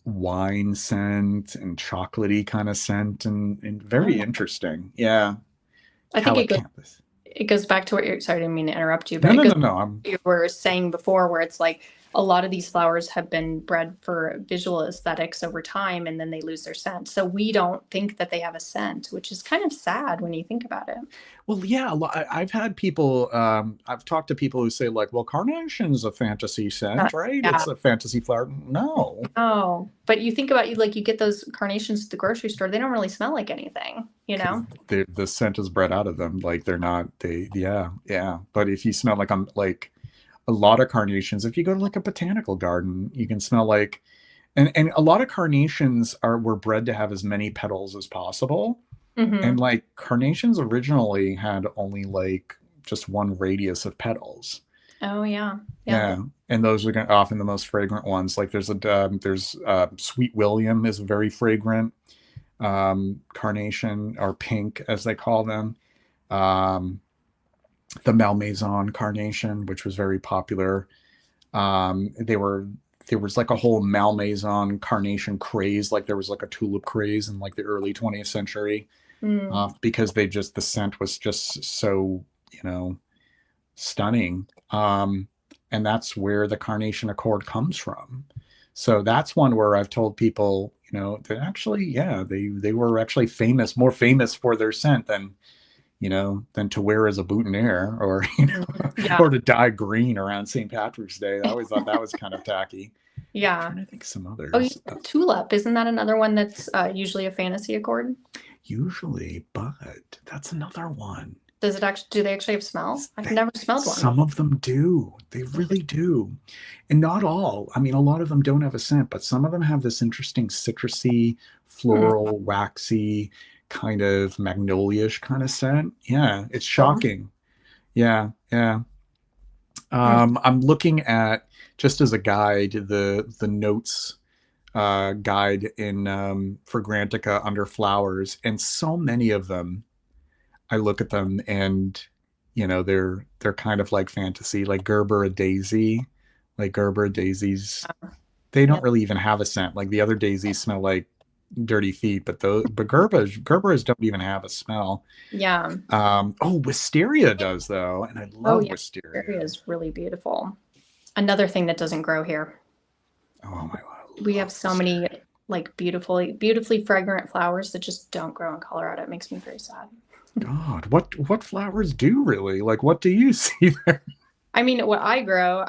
wine scent and chocolatey kind of scent, and very Oh. interesting. Yeah. I think Calacampus. it goes back to what you're, sorry, I didn't mean to interrupt you, No, but it no, goes no, no. I'm to what you were saying before, where it's like a lot of these flowers have been bred for visual aesthetics over time and then they lose their scent. So we don't think that they have a scent, which is kind of sad when you think about it. Well, yeah, I've had people, I've talked to people who say, like, well, carnation's a fantasy scent, right? Yeah. It's a fantasy flower. No. Oh, but you think about, you get those carnations at the grocery store, they don't really smell like anything, you Because know? the scent is bred out of them. Like, they're not, yeah, yeah. But if you smell like, like a lot of carnations, if you go to like a botanical garden, you can smell like, and a lot of carnations were bred to have as many petals as possible. Mm-hmm. And like carnations originally had only like just one radius of petals. Oh yeah. Yeah. Yeah, and those are often the most fragrant ones. Like there's Sweet William is a very fragrant carnation, or pink as they call them. Um, the Malmaison carnation, which was very popular. There was like a whole Malmaison carnation craze. Like there was like a tulip craze in like the early 20th century, Mm. because the scent was just so, stunning. And that's where the carnation accord comes from. So that's one where I've told people, that actually, yeah, they were actually more famous for their scent than to wear as a boutonniere, or Yeah. or to dye green around St. Patrick's Day. I always thought that was kind of tacky. I'm Yeah. trying to think of some Oh, you others. said tulip. Isn't that another one that's usually a fantasy accord? Usually, but that's another one. Does it actually, do they actually have smell? I've never smelled one. Some of them do. They really do. And not all. I mean, a lot of them don't have a scent, but some of them have this interesting citrusy, Hmm. floral, waxy, kind of magnolia-ish kind of scent. Yeah, it's Cool. shocking. Yeah, yeah. Hmm. I'm looking at, just as a guide, the notes guide in Fragrantica under flowers, and so many of them, I look at them and they're kind of like fantasy, like Gerber daisy, like Gerber daisies. They Yeah. don't really even have a scent. Like the other daisies smell like dirty feet, but Gerber's don't even have a smell. Yeah. Oh, wisteria does though, and I Oh love yeah. wisteria. Area is really beautiful. Another thing that doesn't grow here. Oh my god, We I have love so many wisteria. beautifully fragrant flowers that just don't grow in Colorado. It makes me very sad. God, what flowers do really? Like, what do you see there? I mean, what I grow,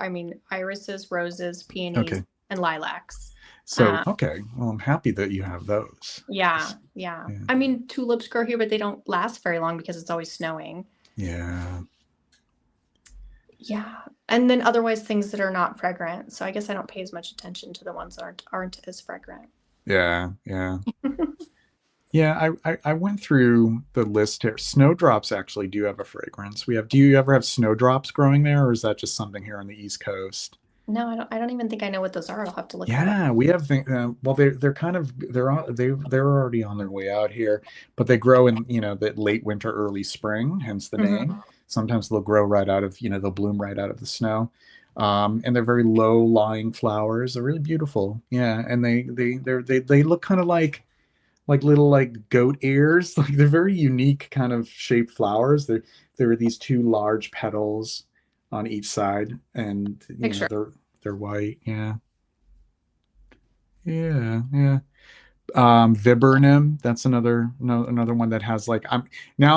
irises, roses, peonies, Okay. and lilacs. So, Um, okay. Well, I'm happy that you have those. yeah, yeah. Yeah. I mean, tulips grow here, but they don't last very long because it's always snowing. Yeah. Yeah. And then otherwise things that are not fragrant. So I guess I don't pay as much attention to the ones that aren't as fragrant. Yeah. Yeah. Yeah, I went through the list here. Snowdrops actually do have a fragrance. Do you ever have snowdrops growing there, or is that just something here on the East Coast? No, I don't even think I know what those are. I'll have to look that up. Yeah, we have well, they're kind of they're already on their way out here, but they grow in the late winter, early spring, hence the Hmm. name. Sometimes they'll grow right out of they'll bloom right out of the snow, and they're very low lying flowers. They're really beautiful. Yeah, and they look kind of like little like goat ears. Like they're very unique kind of shaped flowers. There are these two large petals on each side, and Picture. they're white. Yeah, Yeah, yeah. Viburnum, that's another another one that has like I'm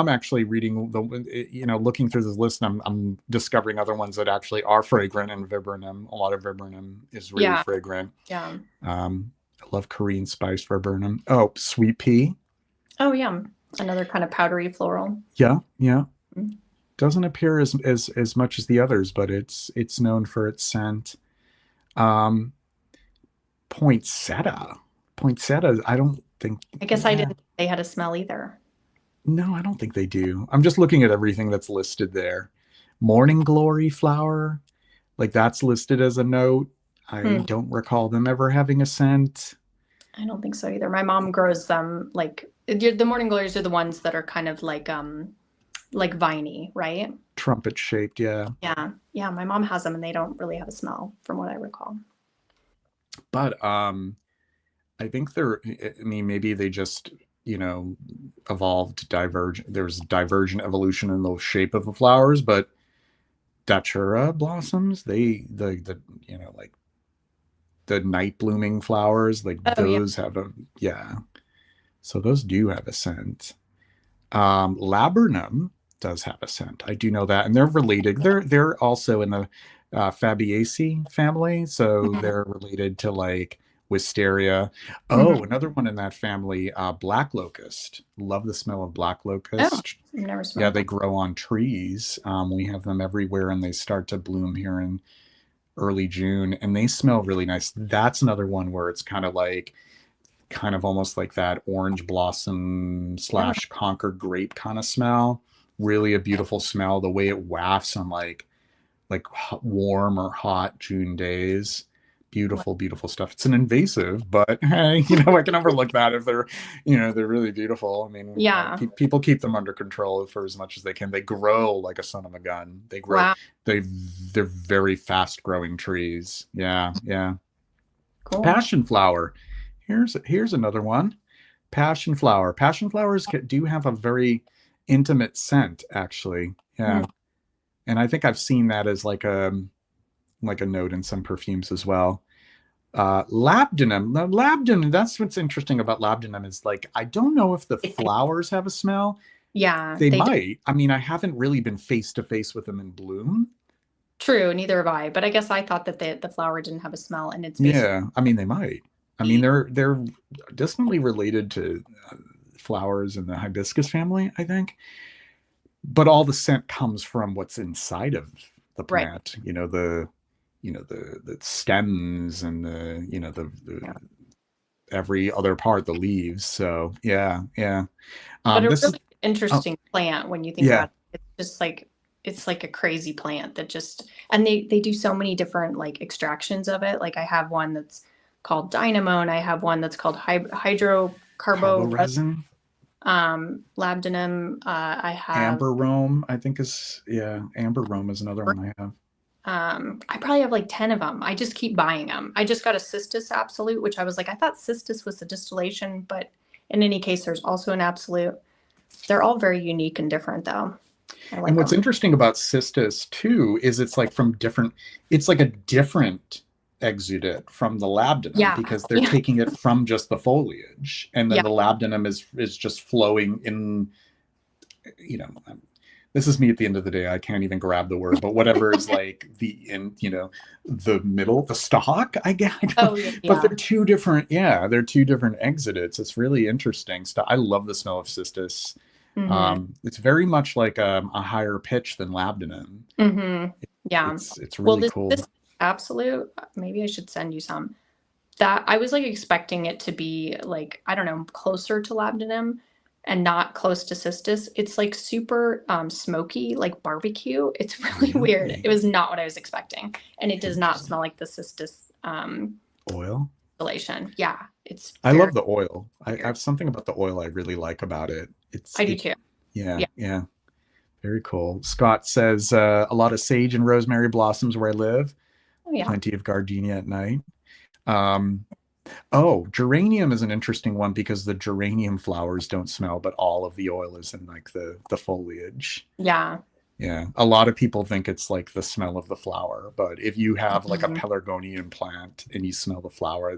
actually reading looking through this list, and I'm discovering other ones that actually are fragrant. And viburnum, a lot of viburnum is really Yeah. fragrant. Yeah. I love Korean spice viburnum. Oh, sweet pea. Oh, yeah. Another kind of powdery floral. Yeah, yeah. Mm. Doesn't appear as much as the others, but it's known for its scent. Um, poinsettia. Poinsettia, I don't think. I guess I Yeah, didn't think they had a smell either. no, I don't think they do. I'm just looking at everything that's listed there. Morning glory flower, like that's listed as a note. I Hmm. don't recall them ever having a scent. I don't think so either. My mom grows them the morning glories are the ones that are kind of like viney, right? Trumpet shaped, yeah. Yeah. Yeah, my mom has them and they don't really have a smell from what I recall. But I think I mean, maybe they just, evolved, there's divergent evolution in the shape of the flowers, but datura blossoms, like the night blooming flowers, like Oh, yeah. those have yeah. So those do have a scent. Laburnum does have a scent. I do know that, and they're related. They're also in the Fabiaceae family, so Mhm. they're related to like wisteria. Mhm. Oh, another one in that family, black locust. Love the smell of black Oh, locust. I've never Yeah, smelled they that. grow on trees. We have them everywhere, and they start to bloom here in early June, and they smell really nice. That's another one where it's kind of almost like that orange blossom Oh, slash Concord grape kind of smell. Really a beautiful smell. The way it wafts on like warm or hot June days. wow. Beautiful, beautiful stuff. It's an invasive, but hey, I can overlook that if they're really beautiful. I mean, Yeah. people keep them under control for as much as they can. They grow like a son of a gun. Wow. They they're very fast growing trees. Yeah, yeah. Cool. Passion flower. Here's another one. Passion flower. Passion flowers do have a very intimate scent, actually. Mm. Yeah, and I think I've seen that as like a note in some perfumes as well. Labdanum. Now, labdanum. That's what's interesting about labdanum is like I don't know if the flowers have a smell. Yeah, They they do. might. I mean, I haven't really been face to face with them in bloom. True, neither have I. But I guess I thought that the flower didn't have a smell, and it's basically Yeah, I mean they might. I mean they're distantly related to flowers in the hibiscus family, I think. But all the scent comes from what's inside of the right. plant. The stems and the Yeah. every other part, the leaves. So yeah, yeah. But a This is really oh interesting plant when you think yeah, about it. It's just like it's like a crazy plant that just and they do so many different like extractions of it. Like I have one that's called dynamo, and I have one that's called hydrocarbo carboresin, labdanum. I have amber rome. I think is yeah, amber rome is another one I have. I probably have like 10 of them. I just keep buying them. I just got a Cistus Absolute, which I was like, I thought Cistus was the distillation, but in any case, there's also an Absolute. They're all very unique and different, though. I And like what's them. interesting about cistus too is it's like a different exudate from the labdanum Yeah. because they're Yeah. taking it from just the foliage, and then Yeah. the labdanum is just flowing in. You know, this is me at the end of the day. I can't even grab the word, but whatever is like the middle, the stalk. I guess, Oh, yeah. but Yeah. they're two different exudates. It's really interesting stuff. I love the smell of cistus. Mm-hmm. It's very much like a higher pitch than labdanum. Mm-hmm. Yeah. It's Well, really cool. this Absolute, maybe I should send you some. That I was like expecting it to be like, I don't know, closer to labdanum and not close to cistus. It's like super smoky, like barbecue. It's really weird. Really? It was not what I was expecting. And it does not Interesting. smell like the cistus Oil? distillation. Yeah, it's I very love the oil. I weird. have something about the oil I really like about it. I do too. Yeah, Yeah. yeah. Very cool. Scott says a lot of sage and rosemary blossoms where I live. Oh, yeah. Plenty of gardenia at night. Um, oh, geranium is an interesting one because the geranium flowers don't smell, but all of the oil is in like the foliage. Yeah. Yeah, a lot of people think it's like the smell of the flower, but if you have like a Mhm. pelargonium plant and you smell the flower,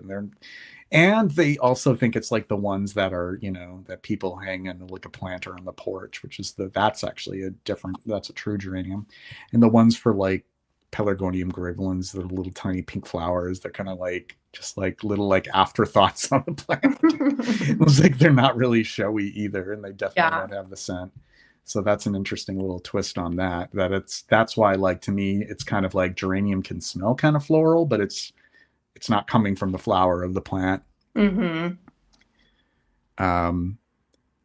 And they also think it's like the ones that are, that people hang in like a planter on the porch, which is that's actually that's a true geranium. And the ones for like Pelargonium graveolens, the little tiny pink flowers, they're kind of like just like little like afterthoughts on the plant. It was like they're not really showy either, and they definitely don't have the scent. So that's an interesting little twist on that. That's why, like, to me, it's kind of like geranium can smell kind of floral, but it's not coming from the flower of the plant. Mm-hmm.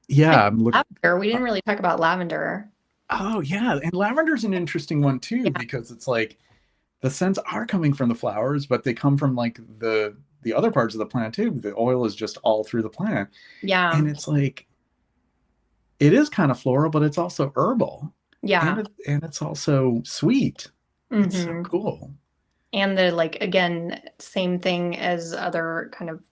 Yeah, I'm looking. We didn't really talk about lavender. Oh yeah, and lavender's an interesting one too, because it's like the scents are coming from the flowers, but they come from like the other parts of the plant too. The oil is just all through the plant. Yeah. And it's like, it is kind of floral, but it's also herbal. Yeah. And it's also sweet. Mm-hmm. It's so cool. And the, like, again, same thing as other kind of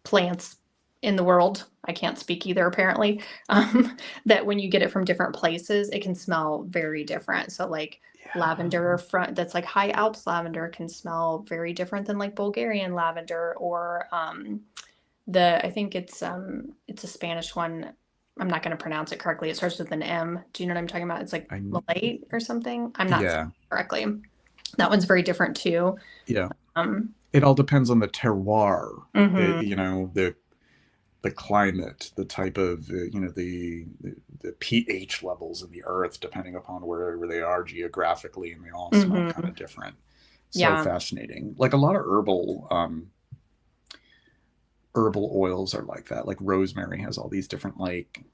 plants in the world. I can't speak either, apparently. That when you get it from different places, it can smell very different. So like lavender that's like high Alps lavender can smell very different than like Bulgarian lavender, or I think it's a Spanish one. I'm not going to pronounce it correctly. It starts with an M. Do you know what I'm talking about? It's like Malay or something. I'm not saying it correctly. That one's very different too. Yeah. It all depends on the terroir. Mm-hmm. The climate, the type of the pH levels in the earth, depending upon wherever they are geographically, and they all smell kind of different. So fascinating. Like a lot of herbal oils are like that. Like rosemary has all these different like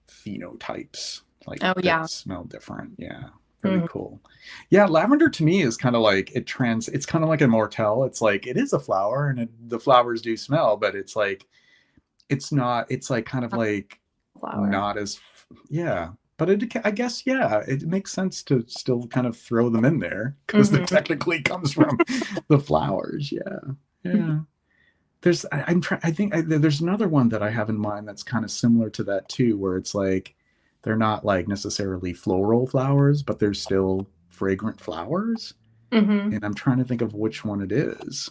phenotypes, like that smell different. Yeah. Really cool. Yeah, lavender to me is kind of like it's kind of like a mortel. It's like it is a flower, and the flowers do smell, but it's like it's like kind of like flower. Not as but I guess it makes sense to still kind of throw them in there, because it technically comes from the flowers. Yeah. I think there's another one that I have in mind that's kind of similar to that too, where it's like they're not like necessarily floral flowers, but they're still fragrant flowers. And I'm trying to think of which one it is.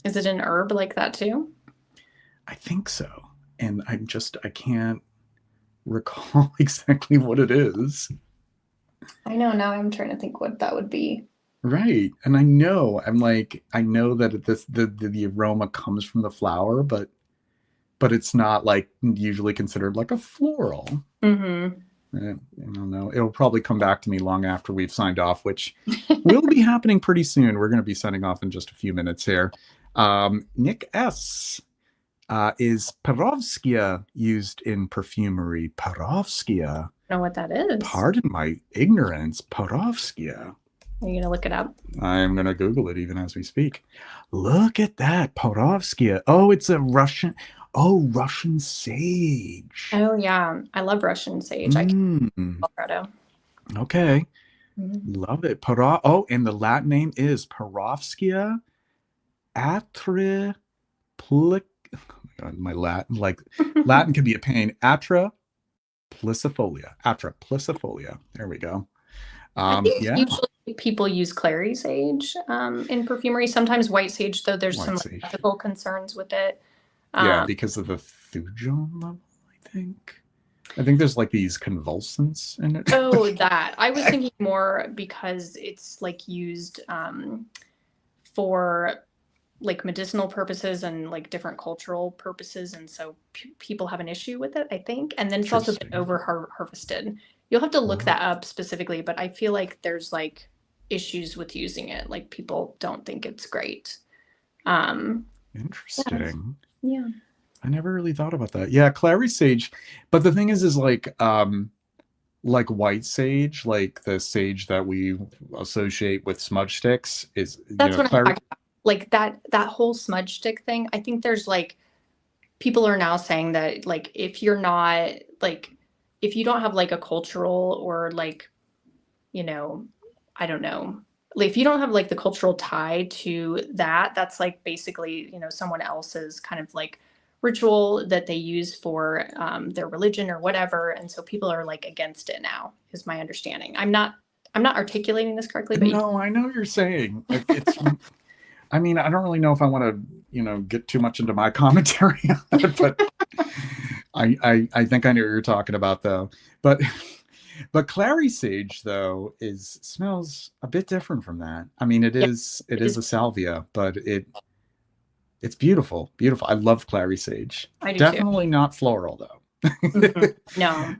Is it an herb like that too? I think so. And I can't recall exactly what it is. I know, now I'm trying to think what that would be. Right. And I know that the aroma comes from the flower, but it's not like usually considered like a floral. I don't know. It'll probably come back to me long after we've signed off, which will be happening pretty soon. We're going to be signing off in just a few minutes here. Nick S. Is Perovskia used in perfumery? Perovskia? I don't know what that is. Pardon my ignorance. Perovskia. Are you going to look it up? I'm going to Google it even as we speak. Look at that. Perovskia. Oh, it's a Russian. Oh, Russian sage. Oh, yeah. I love Russian sage. I came from Colorado. Okay. Love it. And the Latin name is Perovskia atre plic. Oh my God, my Latin, like Latin can be a pain. Atra plicifolia. Atra plicifolia. There we go. Usually people use clary sage in perfumery. Sometimes white sage, though there's some ethical concerns with it. Because of the thujon level, I think. I think there's like these convulsants in it. Oh, that. I was thinking more because it's like used for like medicinal purposes and like different cultural purposes, and so people have an issue with it, I think. And then it's also been over harvested. You'll have to look that up specifically, but I feel like there's like issues with using it. Like people don't think it's great. Interesting. Yeah. I never really thought about that. Yeah, clary sage. But the thing is like white sage, like the sage that we associate with smudge sticks is that's what I'm talking about. Like that whole smudge stick thing. I think there's like people are now saying that like if you don't have like a cultural or like, I don't know, like if you don't have like the cultural tie to that's like basically, someone else's kind of like ritual that they use for their religion or whatever. And so people are like against it now, is my understanding. I'm not articulating this correctly, but no, I know what you're saying. I mean, I don't really know if I want to, get too much into my commentary on it, but I think I know what you're talking about though. But clary sage though smells a bit different from that. I mean, it is a salvia, but it's beautiful, beautiful. I love clary sage. I do Definitely not floral though. No.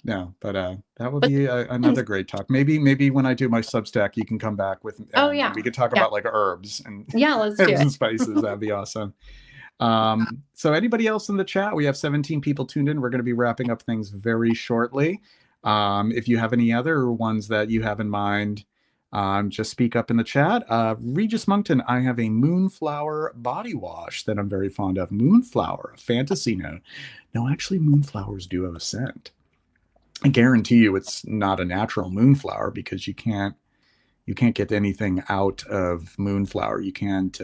No. But that would be another great talk. Maybe when I do my Substack, you can come back with, we could talk about like herbs and let's do herbs it. and spices. That'd be awesome. So anybody else in the chat? We have 17 people tuned in. We're going to be wrapping up things very shortly. If you have any other ones that you have in mind, just speak up in the chat. Regis Moncton, I have a Moonflower body wash that I'm very fond of. Moonflower, a fantasy note. No, actually, moonflowers do have a scent. I guarantee you it's not a natural moonflower because you can't get anything out of moonflower. You can't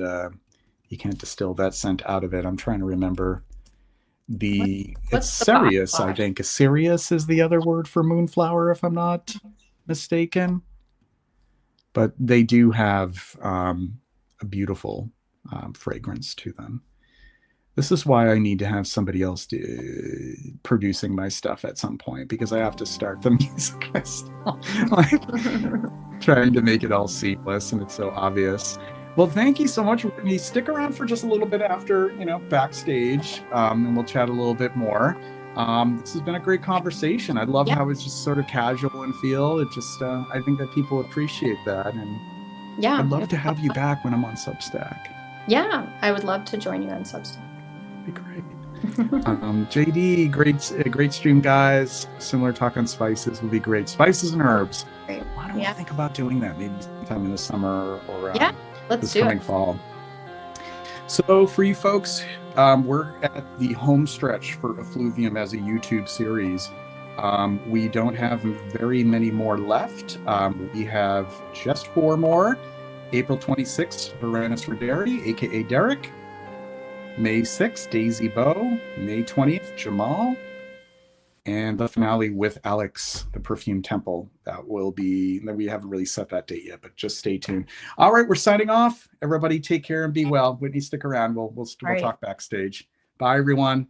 distill that scent out of it. I'm trying to remember it's cereus, I think. Cereus is the other word for moonflower, if I'm not mistaken. But they do have a beautiful fragrance to them. This is why I need to have somebody else producing my stuff at some point, because I have to start the music myself. Trying to make it all seamless, and it's so obvious. Well, thank you so much, Whitney. Stick around for just a little bit after, backstage, and we'll chat a little bit more. This has been a great conversation. I love how it's just sort of casual and feel. It just, I think that people appreciate that. And I'd love to have you back when I'm on Substack. Yeah, I would love to join you on Substack. That'd be great. JD, great stream, guys. Similar talk on spices would be great. Spices and herbs. Great. Why don't we think about doing that maybe sometime in the summer or let's this coming fall? So for you folks, we're at the home stretch for Effluvium as a YouTube series. We don't have very many more left. We have just 4 more. April 26th, Varanus Roderi, aka Derek. May 6th, Daisy Bow. May 20th, Jamal. And the finale with Alex, the Perfume Temple. We haven't really set that date yet, but just stay tuned. All right, we're signing off. Everybody take care and be well. Whitney, stick around. We'll talk backstage. Bye, everyone.